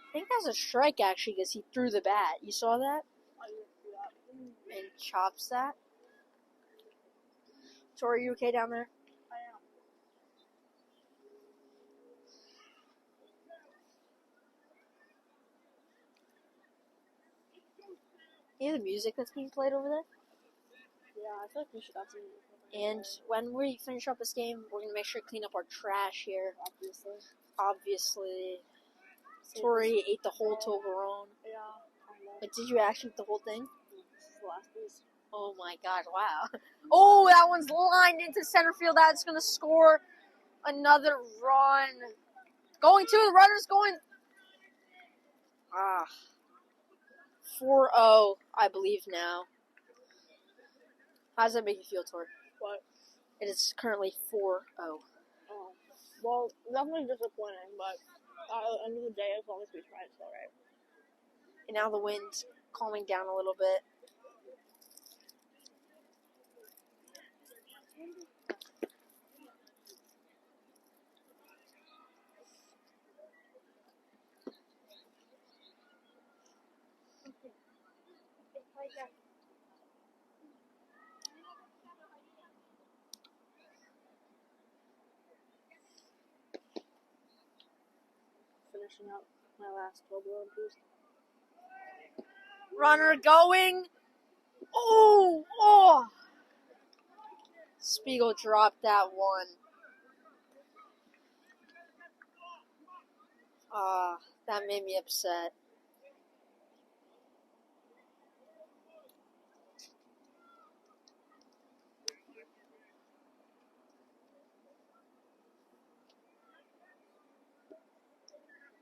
I think that's a strike actually because he threw the bat. You saw that? And chops that. Tori, are you okay down there? I am. You hear the music that's being played over there? Yeah, I feel like we should have some. And when we finish up this game, we're going to make sure to clean up our trash here. Obviously. Tori ate the whole Toblerone. Yeah. But did you actually eat the whole thing? This is the last piece. Oh my god, wow. Oh, that one's lined into center field. That's going to score another run. Going to, the runner's going. 4-0, I believe now. How does that make you feel, Tori? What? It is currently 4-0. Oh. Well, definitely disappointing, but at the end of the day, as long as we try, it's alright. And now the wind's calming down a little bit. Finishing up my last Toblerone piece. Runner going. Oh! Spiegel dropped that one. That made me upset.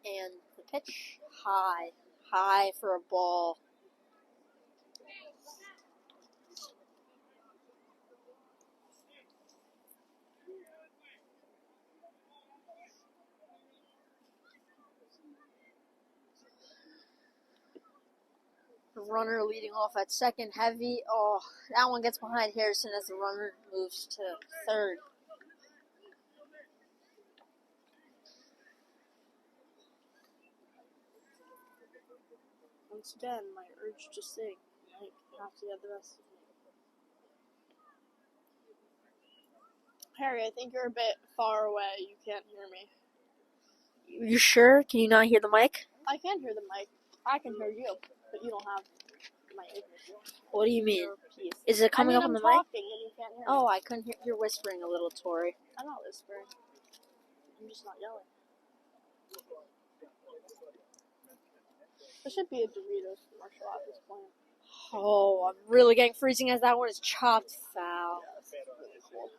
And the pitch, high for a ball. The runner leading off at second, heavy. Oh, that one gets behind Harrison as the runner moves to third. Once again, my urge to sing. I have to get the rest of me. Harry, I think you're a bit far away. You can't hear me. You sure? Can you not hear the mic? I can hear the mic. I can hear you, but you don't have my ears. What do you mean? Is it coming up on the I'm mic? talking and you can't hear me. Oh, I couldn't hear. You're whispering a little, Tori. I'm not whispering. I'm just not yelling. There should be a Doritos commercial at this point. Oh, I'm really getting freezing as that one is chopped foul. Yeah, that's really cool.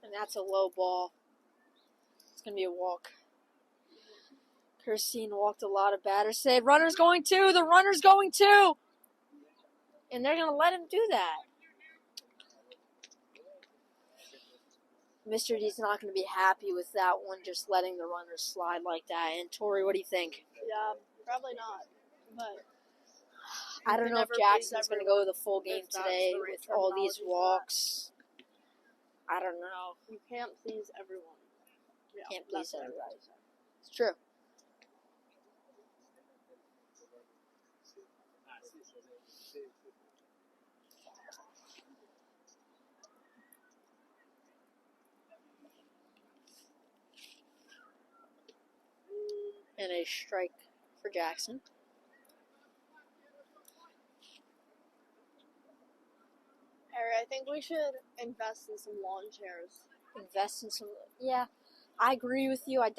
And that's a low ball. It's going to be a walk. Kirsten walked a lot of batters. Said, runner's going two. The runner's going two. And they're going to let him do that. Mr. D's not going to be happy with that one, just letting the runners slide like that. And Tori, what do you think? Yeah, probably not. But I don't know if Jackson's going to go the full game today with all these walks. I don't know. You can't please everyone. Yeah, Can't please everybody. It's true. And a strike for Jackson. Harry, I think we should invest in some lawn chairs. Invest in some. Yeah, I agree with you. I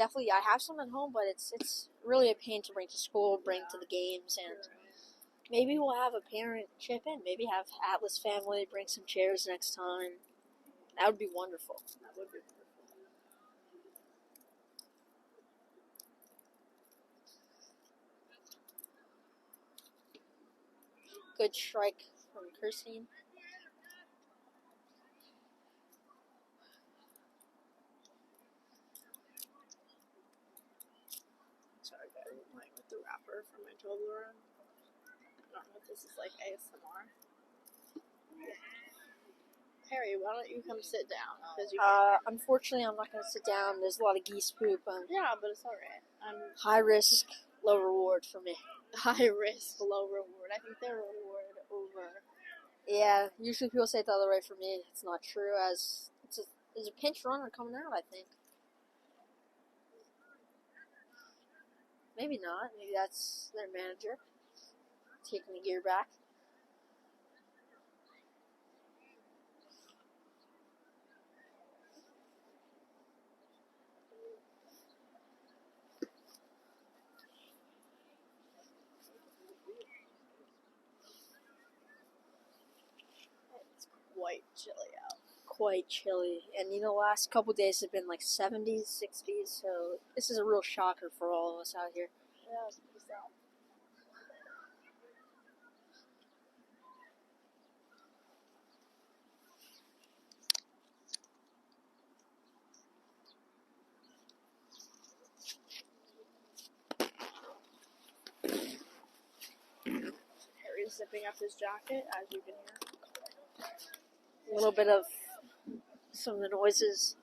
have some at home, but it's really a pain to bring to school, bring to the games, and maybe we'll have a parent chip in. Maybe have Atlas family bring some chairs next time. That would be wonderful. That would be wonderful. Good strike from Kirsten. Sorry, guys, I'm playing with the wrapper for my Toblerone. I don't know if this is like ASMR. Harry, why don't you come sit down? Unfortunately, I'm not going to sit down. There's a lot of geese poop. Yeah, but it's alright. High risk, low reward for me. High risk, low reward. I think they're reward over. Yeah, usually people say it the other way. For me, it's not true, as there's a pinch runner coming out, I think. Maybe not. Maybe that's their manager taking the gear back. It's quite chilly out. Quite chilly. And the last couple days have been like 70s, 60s, so this is a real shocker for all of us out here. Yeah, it's pretty sad. Harry's zipping up his jacket, as you can hear. A little bit of some of the noises.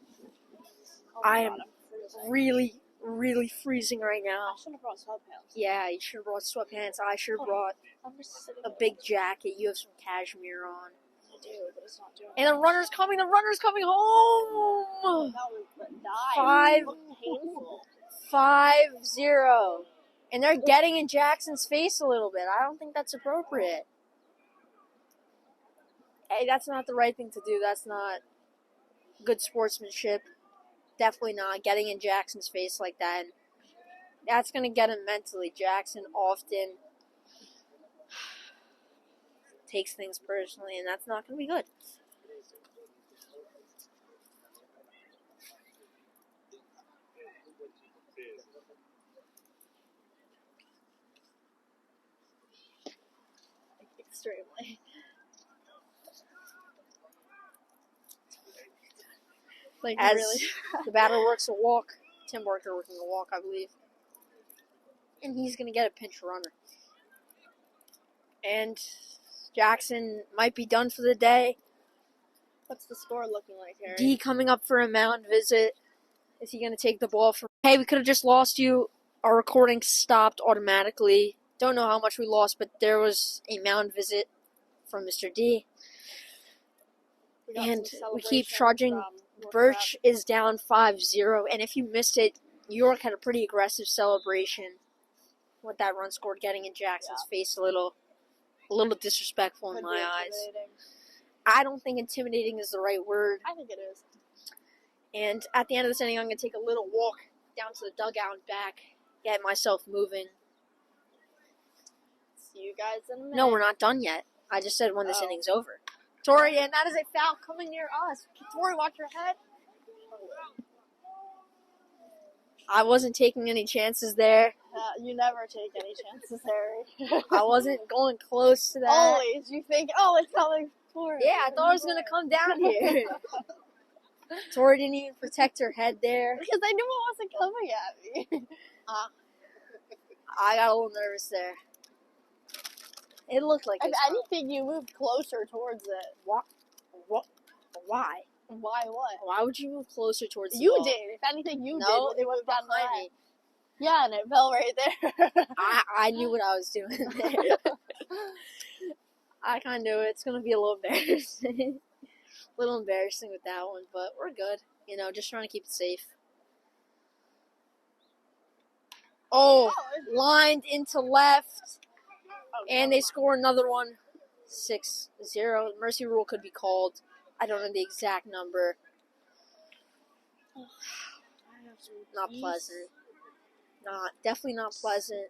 Oh I my am God, I'm freezing. really, really freezing right I now. should have brought sweatpants. Yeah, you should have brought sweatpants. I should have brought I'm just sitting a there. big jacket. You have some cashmere on. I do, but it's not doing And the runner's coming home! That was die. It looked painful. 5-0. And they're getting in Jackson's face a little bit. I don't think that's appropriate. Hey, that's not the right thing to do. That's not good sportsmanship. Definitely not getting in Jackson's face like that. And that's going to get him mentally. Jackson often takes things personally, and that's not going to be good. Extremely. Like As really. the batter works a walk, Tim Barker working a walk, I believe. And he's going to get a pinch runner. And Jackson might be done for the day. What's the score looking like, Harry? D coming up for a mound visit. Is he going to take the ball from... Hey, we could have just lost you. Our recording stopped automatically. Don't know how much we lost, but there was a mound visit from Mr. D. And we keep trudging. Birch is down 5-0. And if you missed it, York had a pretty aggressive celebration with that run scored, getting in Jackson's face a little disrespectful in my eyes. I don't think intimidating is the right word. I think it is. And at the end of this inning, I'm going to take a little walk down to the dugout and back, get myself moving. See you guys in a minute. No, we're not done yet. I just said when this inning's over. Tori, and that is a foul coming near us. Tori, watch your head. I wasn't taking any chances there. You never take any chances, Harry. I wasn't going close to that. Always. You think, oh, it's coming towards Yeah, I thought it was going to come down here. Tori didn't even protect her head there. Because I knew it wasn't coming at me. I got a little nervous there. It looked like it If was anything, you moved closer towards it. Why? Why? Why what? Why would you move closer towards the You ball? did. If anything, you did. No, It went down behind the me. Yeah, and it fell right there. I knew what I was doing there. I kind of knew it. It's going to be a little embarrassing. A little embarrassing with that one, but we're good. You know, just trying to keep it safe. Oh, lined into left. And they score another one. 6-0. Mercy rule could be called. I don't know the exact number. Not pleasant. Definitely not pleasant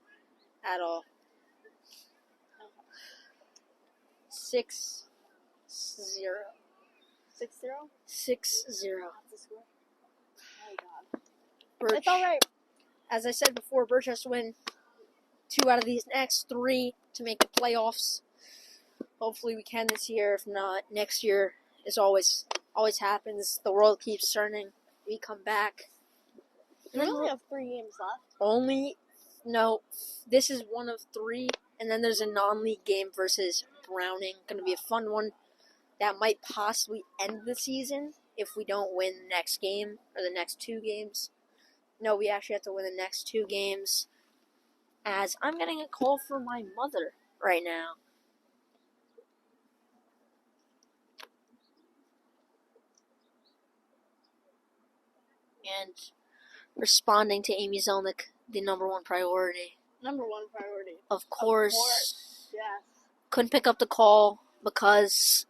at all. 6-0. 6-0? 6-0. Oh, God. Birch, It's all right. as I said before, Birch has to win 2 out of these next 3 to make the playoffs. Hopefully we can this year. If not, next year is always happens. The world keeps turning. We come back. We only have 3 games left. No, this is one of 3, and then there's a non-league game versus Browning. Going to be a fun one. That might possibly end the season if we don't win the next game or the next 2 games. No, we actually have to win the next 2 games. As I'm getting a call from my mother right now. And responding to Amy Zelnick, the number 1 priority. Number 1 priority. Of course. Yes. Couldn't pick up the call because,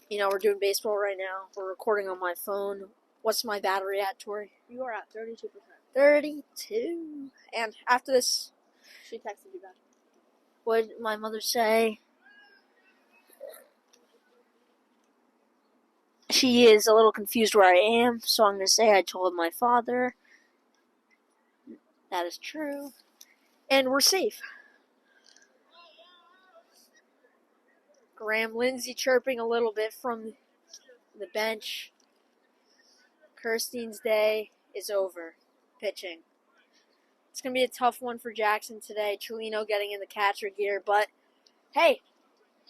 we're doing baseball right now. We're recording on my phone. What's my battery at, Tori? You are at 32%. 32. And after this, She texted you back. what did my mother say? She is a little confused where I am, so I'm going to say I told my father. That is true. And we're safe. Graham Lindsay chirping a little bit from the bench. Kirstein's day is over. Pitching. It's going to be a tough one for Jackson today. Cholino getting in the catcher gear. But, hey,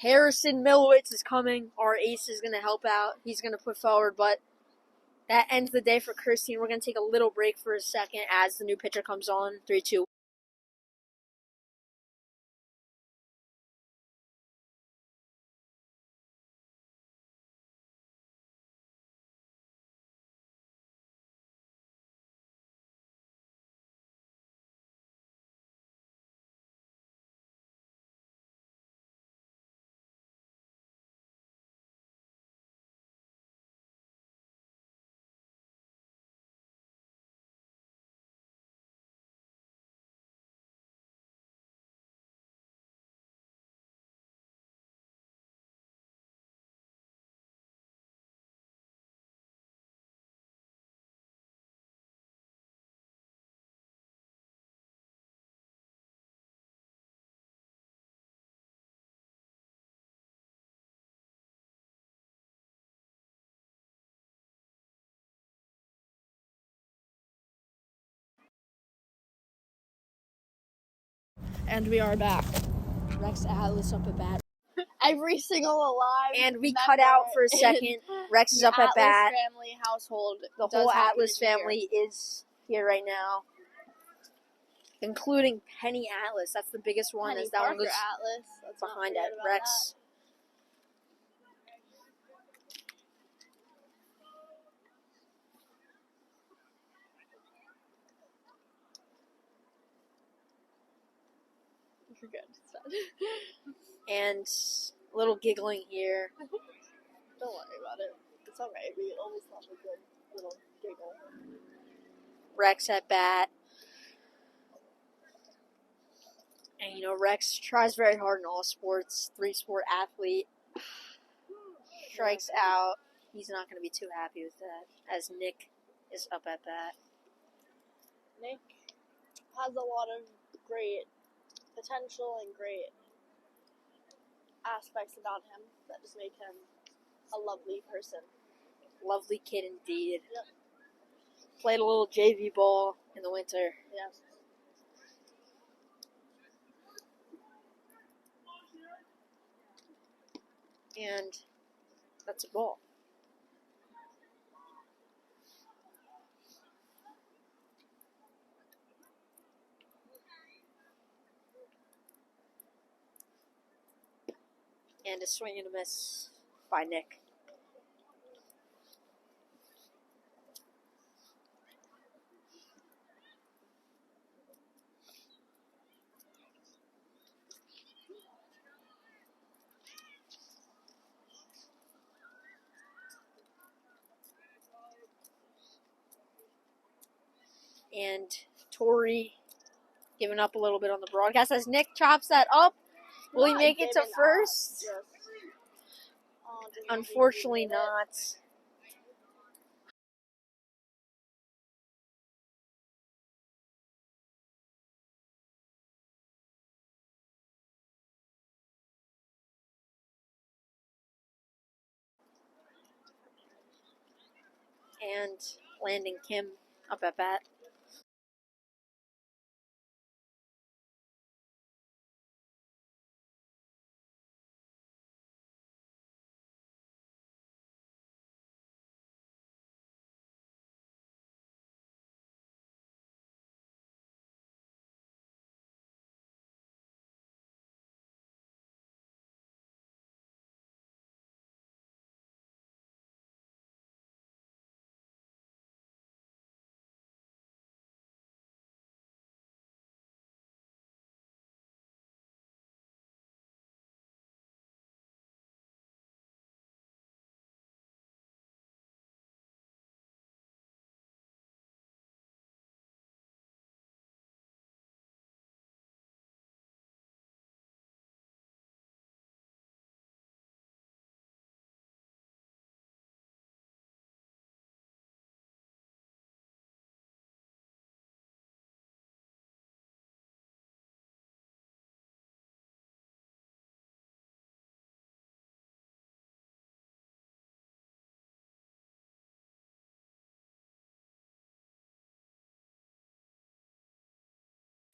Harrison Milowitz is coming. Our ace is going to help out. He's going to put forward. But that ends the day for Kirstein. We're going to take a little break for a second as the new pitcher comes on. 3-2. And we are back. Rex Atlas up at bat. Every single alive. And we cut out for a second. Rex is up at bat. Family household. The whole Atlas family is here right now, including Penny Atlas. That's the biggest one. Penny As that one Parker goes Atlas. Let's not behind forget at about Rex. that. You're good. It's done. And a little giggling here. Don't worry about it. It's alright. We always have a good little giggle. Rex at bat. And, Rex tries very hard in all sports. 3-sport athlete. Strikes out. He's not going to be too happy with that, as Nick is up at bat. Nick has a lot of great potential and great aspects about him that just make him a lovely person. Lovely kid indeed. Yep. Played a little JV ball in the winter. Yeah. And that's a ball. And a swing and a miss by Nick. And Tori giving up a little bit on the broadcast as Nick chops that up. Will he make it to first? Unfortunately not. And landing Kim up at bat.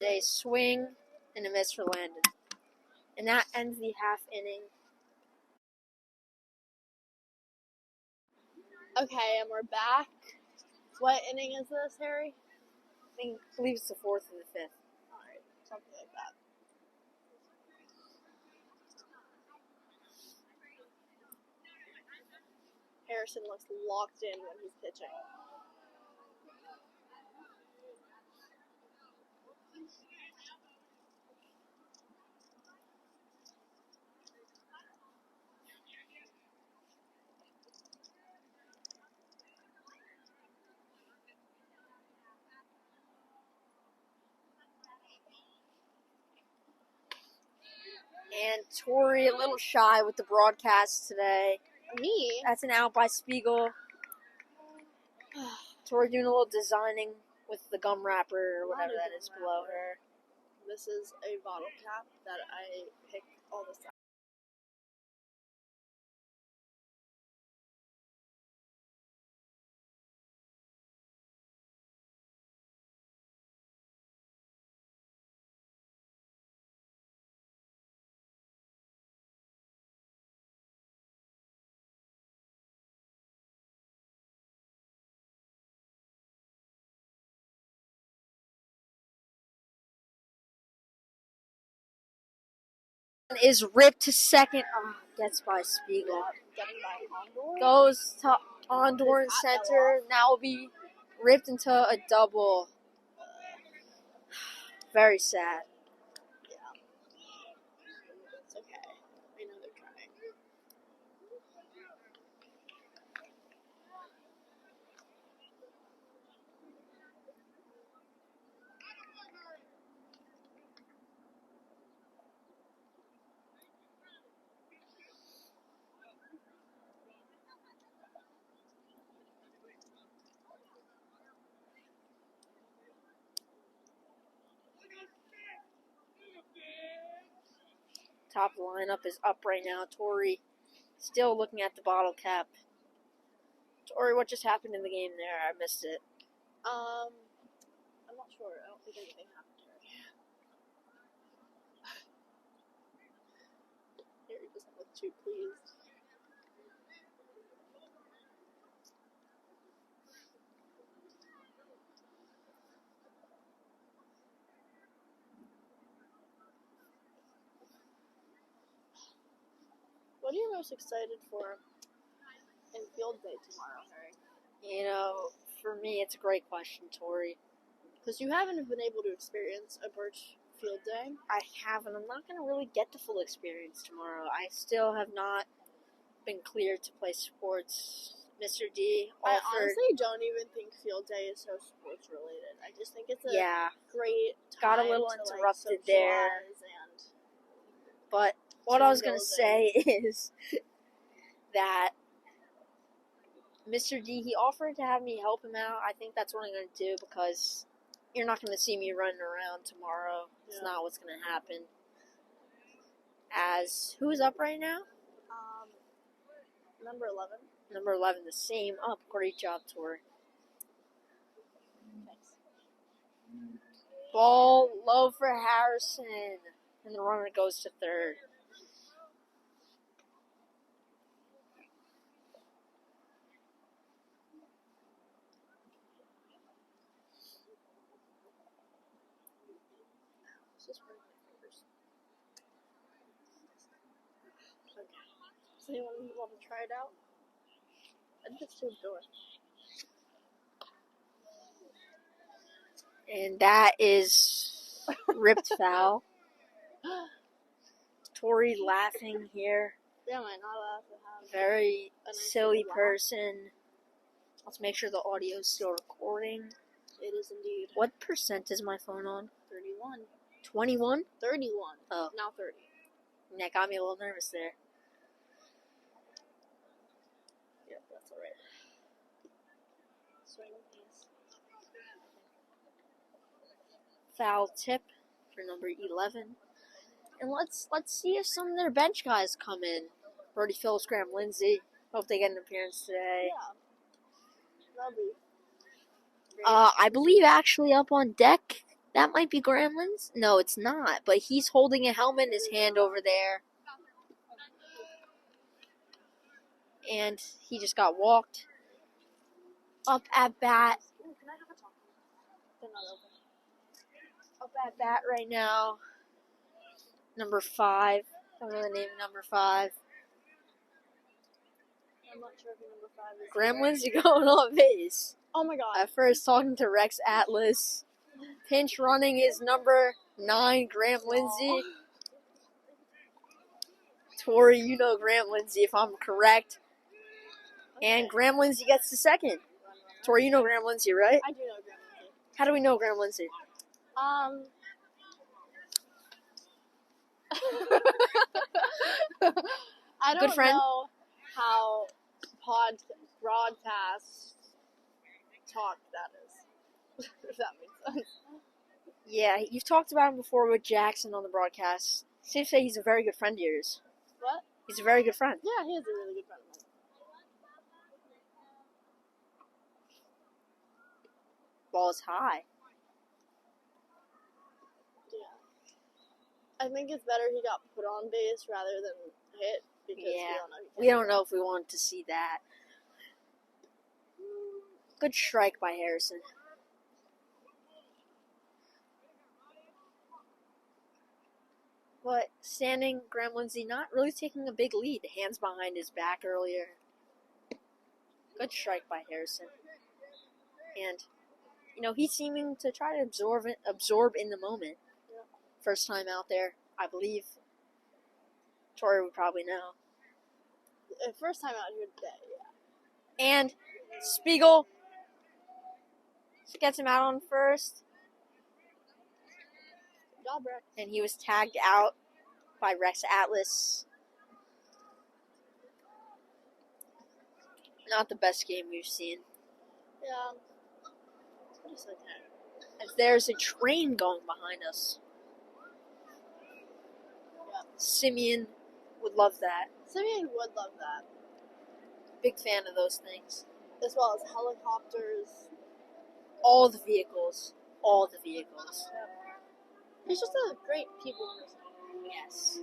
A swing and a miss for Landon. And that ends the half inning. Okay, and we're back. What inning is this, Harry? I believe it's the 4th and the 5th. Alright, something like that. Harrison looks locked in when he's pitching. And Tori a little shy with the broadcast today. Me? That's an out by Spiegel. Tori doing a little designing with the gum wrapper or whatever that is below her. This is a bottle cap that I pick all the time. Is ripped to second. Oh, gets by Spiegel. Getting by Condor. Goes to Ondor in center. Now will be ripped into a double. Very sad. It's okay. I know they're trying. Top lineup is up right now. Tori still looking at the bottle cap. Tori, what just happened in the game there? I missed it. I'm not sure. I don't think anything happened here. Harry doesn't look too pleased. What are you most excited for in field day tomorrow, Harry? You know, for me, it's a great question, Tori. Because you haven't been able to experience a Birch field day. I haven't. I'm not going to really get the full experience tomorrow. I still have not been cleared to play sports. Mr. D I offered. honestly don't even think field day is so sports related. I just think it's a great time got a little to, interrupted like, there. And But what I was going to say is that Mr. D, he offered to have me help him out. I think that's what I'm going to do because you're not going to see me running around tomorrow. It's not what's going to happen. As who's up right now? Number 11. Number 11, the same up. Great job, Tori. Thanks. Ball low for Harrison. And the runner goes to third. Does anyone want to try it out? I think it's through the door. And that is ripped foul. Tori laughing here. Yeah, am I not allowed to have Very a nice silly little laugh? person. Let's make sure the audio is still recording. It is indeed. What percent is my phone on? 31. 21? 31. Oh. Now 30. That got me a little nervous there. Yep, that's alright. Swing piece. Foul tip for number 11. And let's see if some of their bench guys come in. Brody Phillips, Graham Lindsay. Hope they get an appearance today. Yeah. That'll be great. I believe actually up on deck, that might be Graham Lindsay. No, it's not. But he's holding a helmet in his hand over there. And he just got walked. Up at bat. Ooh, can I have a talk? They're not open. Up at bat right now. Number 5. Don't know the name of number 5. I'm not sure who number 5 is. Graham Lindsay going on base. Oh my god. At first talking to Rex Atlas. Pinch running is number 9, Graham Lindsay. Tori, you know Graham Lindsay if I'm correct. And Graham Lindsay gets the second. Tori, you know Graham Lindsay, right? I do know Graham Lindsay. How do we know Graham Lindsay? I Good don't friend? know how broadcast talk that is. If that makes sense. Yeah, you've talked about him before with Jackson on the broadcast. Safe to say he's a very good friend of yours. What? He's a very good friend. Yeah, he is a really good friend of mine. Ball is high. Yeah. I think it's better he got put on base rather than hit because We don't know if we want to see that. Good strike by Harrison. But standing, Graham Lindsay not really taking a big lead. Hands behind his back earlier. Good strike by Harrison. And, he's seeming to try to absorb in the moment. Yeah. First time out there, I believe. Tori would probably know. First time out here today, yeah. And Spiegel gets him out on first. Good job, Rex. And he was tagged out by Rex Atlas. Not the best game we've seen. Yeah. As there's a train going behind us. Yeah. Simeon would love that. Simeon would love that. Big fan of those things. As well as helicopters. All the vehicles. All the vehicles. Yeah. He's just a great people person. Yes.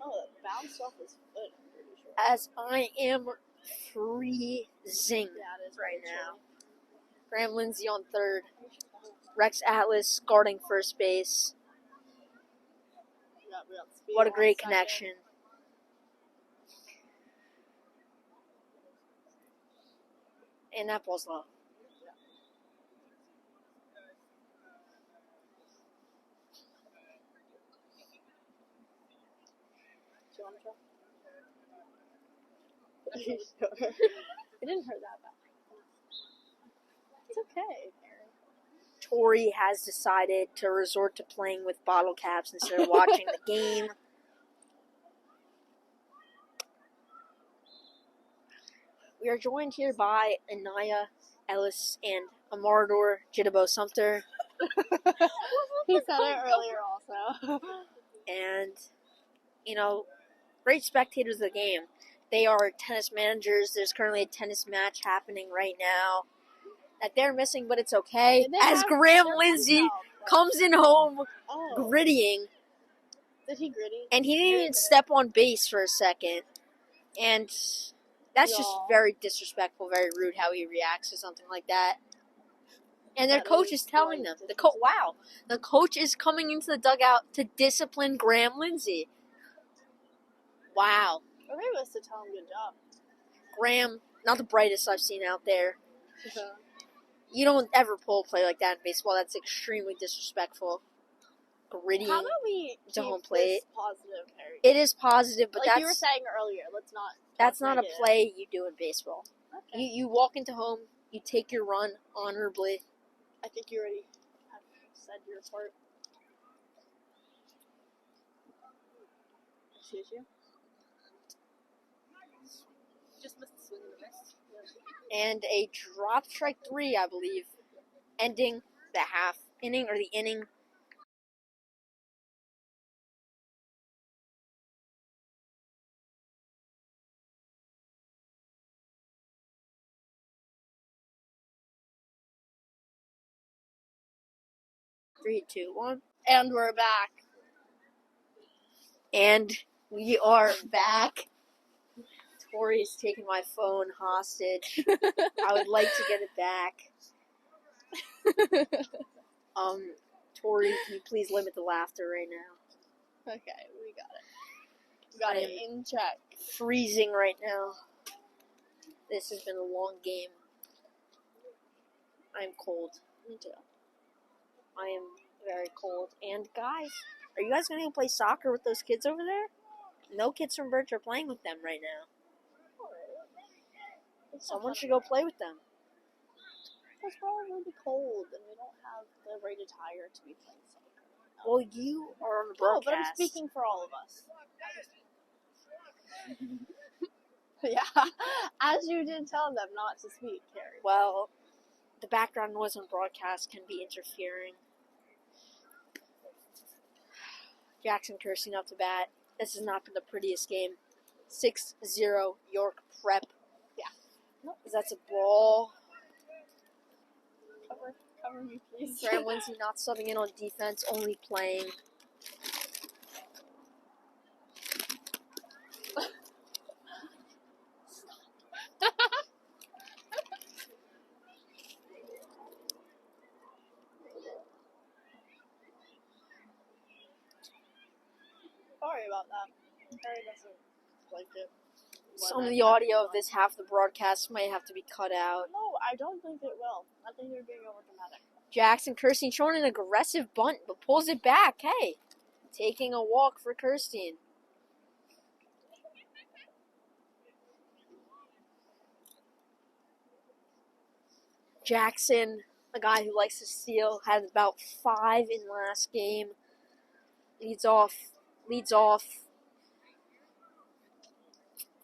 Oh, that bounce off his foot, I'm pretty sure. As I am freezing Yeah, it is right pretty now. chilly. Graham Lindsay on third. Rex Atlas guarding first base. We got Speed What a on great second. connection. And that ball's low. Do you want to try? It didn't hurt that bad. It's okay. Tori has decided to resort to playing with bottle caps instead of watching the game. We are joined here by Anaya Ellis and Amador Jitabo Sumter. He said it earlier also. And, great spectators of the game. They are tennis managers. There's currently a tennis match happening right now that they're missing, but it's okay. As Graham Lindsay comes in home grittying. Did he gritty? And he didn't even step on base for a second. And that's just very disrespectful, very rude how he reacts to something like that. And their coach is telling them. The coach is coming into the dugout to discipline Graham Lindsay. Wow. Or maybe it was to tell him good job. Graham, not the brightest I've seen out there. You don't ever pull a play like that in baseball. That's extremely disrespectful. Gritty. How about we to keep home plate. this positive, Harry? It is positive, but like that's you were saying earlier. Let's not. That's not a play you do in baseball. Okay. You walk into home, you take your run honorably. I think you already have said your part. Excuse you. Just missed the swing and a miss. And a drop strike 3, I believe, ending the half inning or the inning. Three, two, one. And we're back. And we are back. Tori's taking my phone hostage. I would like to get it back. Tori, can you please limit the laughter right now? Okay, we got it. We got it in check. Freezing right now. This has been a long game. I'm cold. Me too. I am very cold. And guys, are you guys going to play soccer with those kids over there? No kids from Birch are playing with them right now. Someone should go play with them. It's probably really cold, and we don't have the right attire to be playing soccer. Well, you are on the No, broadcast. but I'm speaking for all of us. Yeah, as you did tell them not to speak, Carrie. Well, the background noise on broadcast can be interfering. Jackson cursing up to bat. This has not been the prettiest game. 6-0 York Prep. Yeah. Nope. That's a ball. Cover me, please. Graham Lindsay not subbing in on defense, only playing. sorry about that. Harry doesn't like it. Some of the audio of this half the broadcast might have to be cut out. No, I don't think it will. I think you're being overdramatic. Jackson Kirstein showing an aggressive bunt, but pulls it back. Hey, taking a walk for Kirstein. Jackson, a guy who likes to steal, had about 5 in last game. Leads off.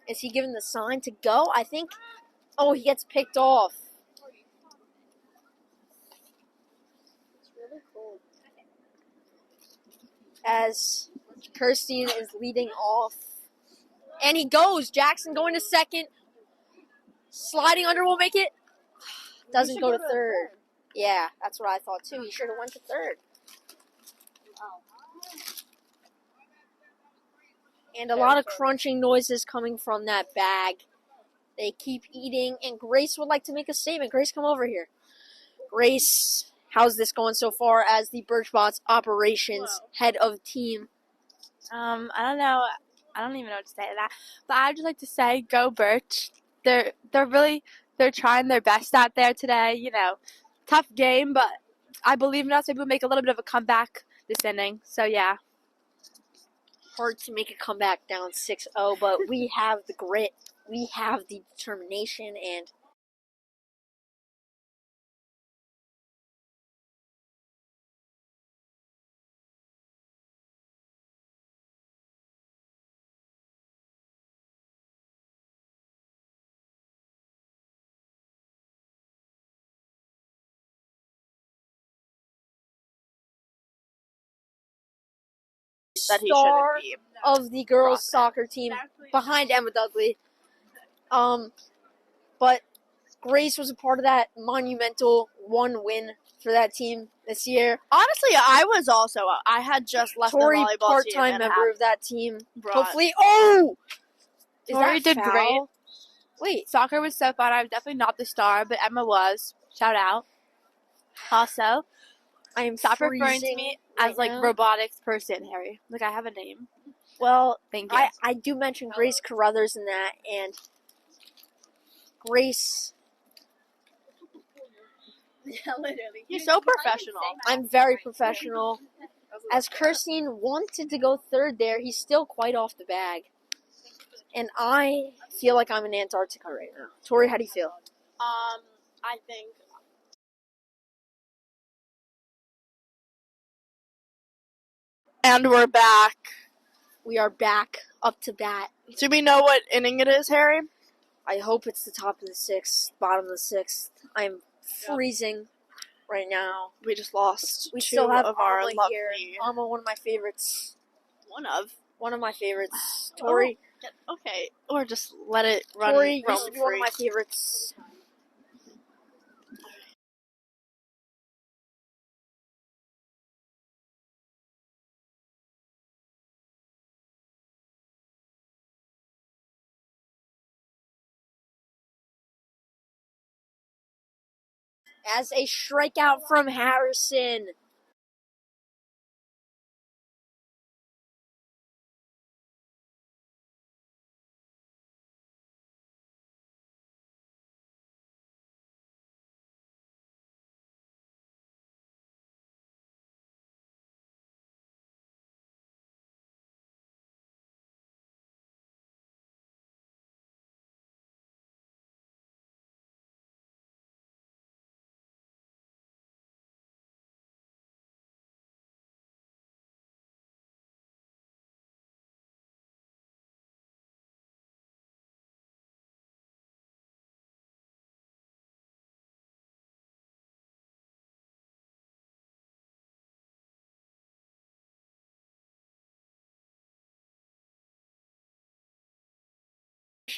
Is he given the sign to go? I think. Oh, he gets picked off. It's really cold. As Kirstein is leading off. And he goes. Jackson going to second. Sliding under will make it. Doesn't go to third. Yeah, that's what I thought too. He should have went to third. Wow. And a lot of crunching noises coming from that bag. They keep eating, and Grace would like to make a statement. Grace, come over here. Grace, how's this going so far as the Birchbots operations head of team? I don't know. I don't even know what to say to that. But I'd just like to say, go Birch. They're trying their best out there today. You know, tough game, but I believe in us. Maybe we'll make a little bit of a comeback this inning. So yeah. Hard to make a comeback down 6-0, but we have the grit, we have the determination, and That he star shouldn't be. of the girls' Rock. soccer team behind Emma Dudley. But Grace was a part of that monumental 1 win for that team this year. Honestly, I had just left Tori, the volleyball part-time team and member of that team. brought- Hopefully, oh! Is Tori that did foul? great. Wait, Soccer was so fun. I was definitely not the star, but Emma was. Shout out. Also, I am stop referring to freezing me right as like now. robotics person, Harry. Like I have a name. Well, Thank you. I do mention Grace Carruthers in that, and Grace, You're so professional. I'm very professional. As Kirstein wanted to go third there, he's still quite off the bag. And I feel like I'm in Antarctica right now. Tori, how do you feel? I think and we're back. We are back up to bat. Do we know what inning it is, Harry? I hope it's the top of the 6th, bottom of the 6th. I'm freezing right now. We just lost We two still have of our Alma lovely. here. Alma, one of my favorites. One of. My favorites. Tori. Okay, or just let it run. Tori roam used to be one of free. my favorites. As a strikeout from Harrison.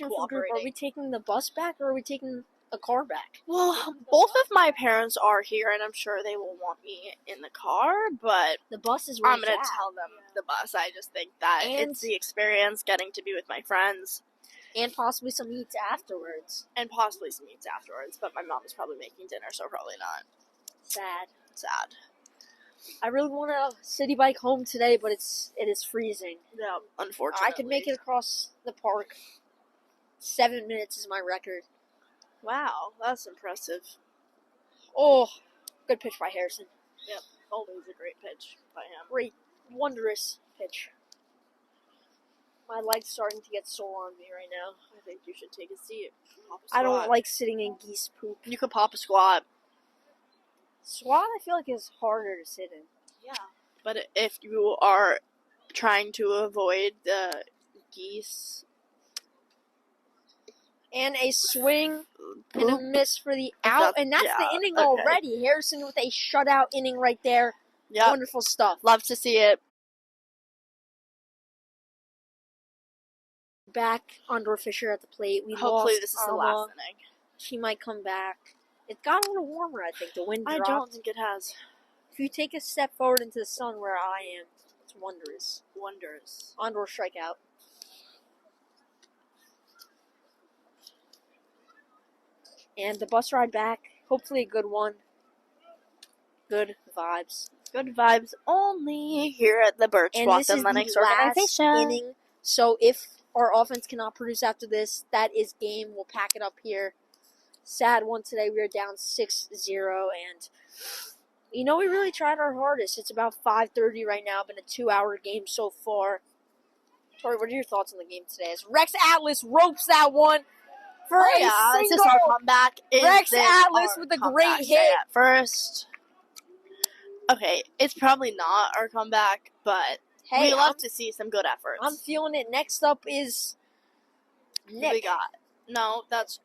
Are we taking the bus back or are we taking a car back? Well, both of my parents are here, and I'm sure they will want me in the car, but The bus is where I'm it's going to at. tell them the bus. I just think that And- it's the experience, getting to be with my friends, And possibly some eats afterwards. and possibly some eats afterwards, but my mom is probably making dinner, so probably not. Sad. Sad. I really want a city bike home today, but it is freezing. Yeah, unfortunately. I could make it across the park. 7 minutes is my record. Wow, that's impressive. Oh, good pitch by Harrison. Yep, always a great pitch by him. Great, wondrous pitch. My leg's starting to get sore on me right now. I think you should take a seat. Pop a I don't squat. like sitting in geese poop. You could pop a squat. Squat, I feel like, is harder to sit in. Yeah. But if you are trying to avoid the geese. And a swing and a miss for the out. And that's the inning okay. already. Harrison with a shutout inning right there. Yep. Wonderful stuff. Love to see it. Back Andor Fisher at the plate. Hopefully this is the Alma. last inning. She might come back. It got a little warmer, I think. The wind I dropped. don't think it has. If you take a step forward into the sun where I am, it's wondrous. Wonders. Andor strikeout. And the bus ride back, hopefully a good one. Good vibes. Good vibes only here at the Birch And Walk this is Lennox the last organization. inning. So if our offense cannot produce after this, that is game. We'll pack it up here. Sad one today. We are down 6-0. And, you know, we really tried our hardest. It's about 5:30 right now. Been a 2-hour game so far. Tori, what are your thoughts on the game today? As Rex Atlas ropes that one for a single. Is this our comeback? Rex Atlas with a great hit. At first. Okay, it's probably not our comeback, but Hey, we love to see some good efforts. I'm feeling it. Next up is Nick. We got that's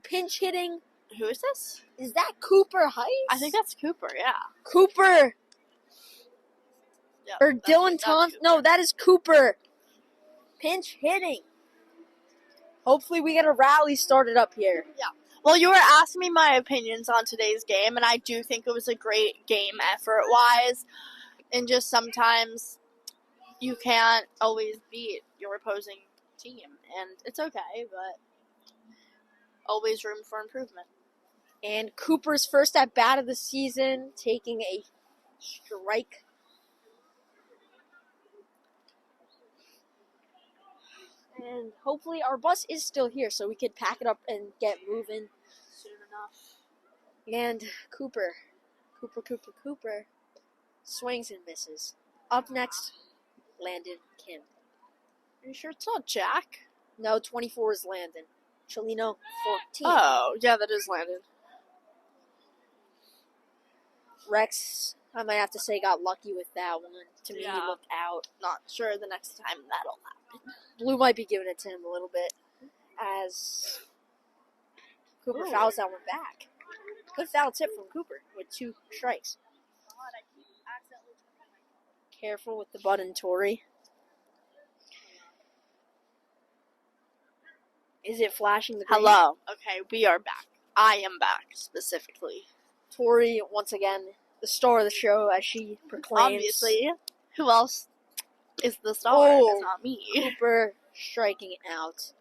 pinch hitting. who is this? Is that Cooper Heights? I think that's Cooper. Yeah. Cooper Yep, or that's Dylan Thompson. Cooper. No, that is Cooper. Pinch hitting. Hopefully, we get a rally started up here. Yeah. Well, you were asking me my opinions on today's game, and I do think it was a great game effort-wise. And just sometimes you can't always beat your opposing team, and it's okay, but always room for improvement. And Cooper's first at bat of the season, taking a strike. And hopefully our bus is still here so we could pack it up and get moving. Soon enough. And Cooper swings and misses. Up next, Landon Kim. Are you sure it's not Jack? No, 24 is Landon. Chelino, 14. Oh, yeah, that is Landon. Rex, I might have to say, got lucky with that one. To me, he Yeah. looked out. Not sure the next time that'll happen. Blue might be giving it to him a little bit as Cooper fouls that one back. Good foul tip from Cooper with 2 strikes. Careful with the button, Tori. Is it flashing the green? Hello. Okay, we are back. I am back, specifically. Tori, once again, the star of the show, as she proclaims. Obviously. Who else is the star? Oh. It's not me. Cooper striking out.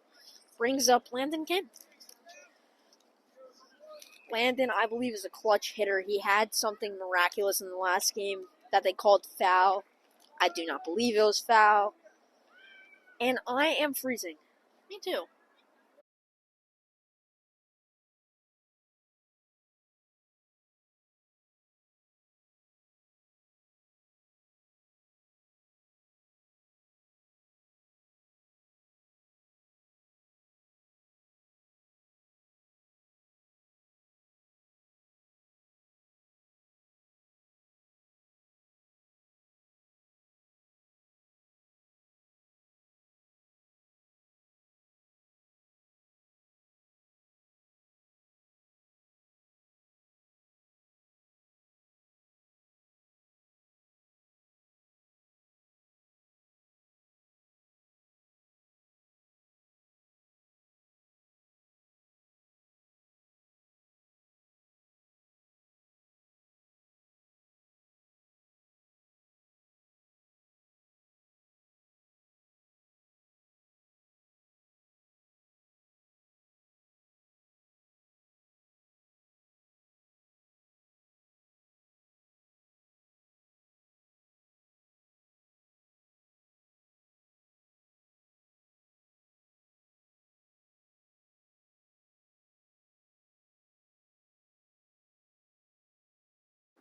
Brings up Landon Kim. Landon, I believe, is a clutch hitter. He had something miraculous in the last game that they called foul. I do not believe it was foul. And I am freezing. Me too.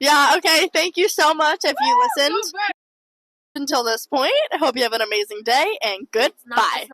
Yeah, okay. Thank you so much if you listened until this point. I hope you have an amazing day and goodbye.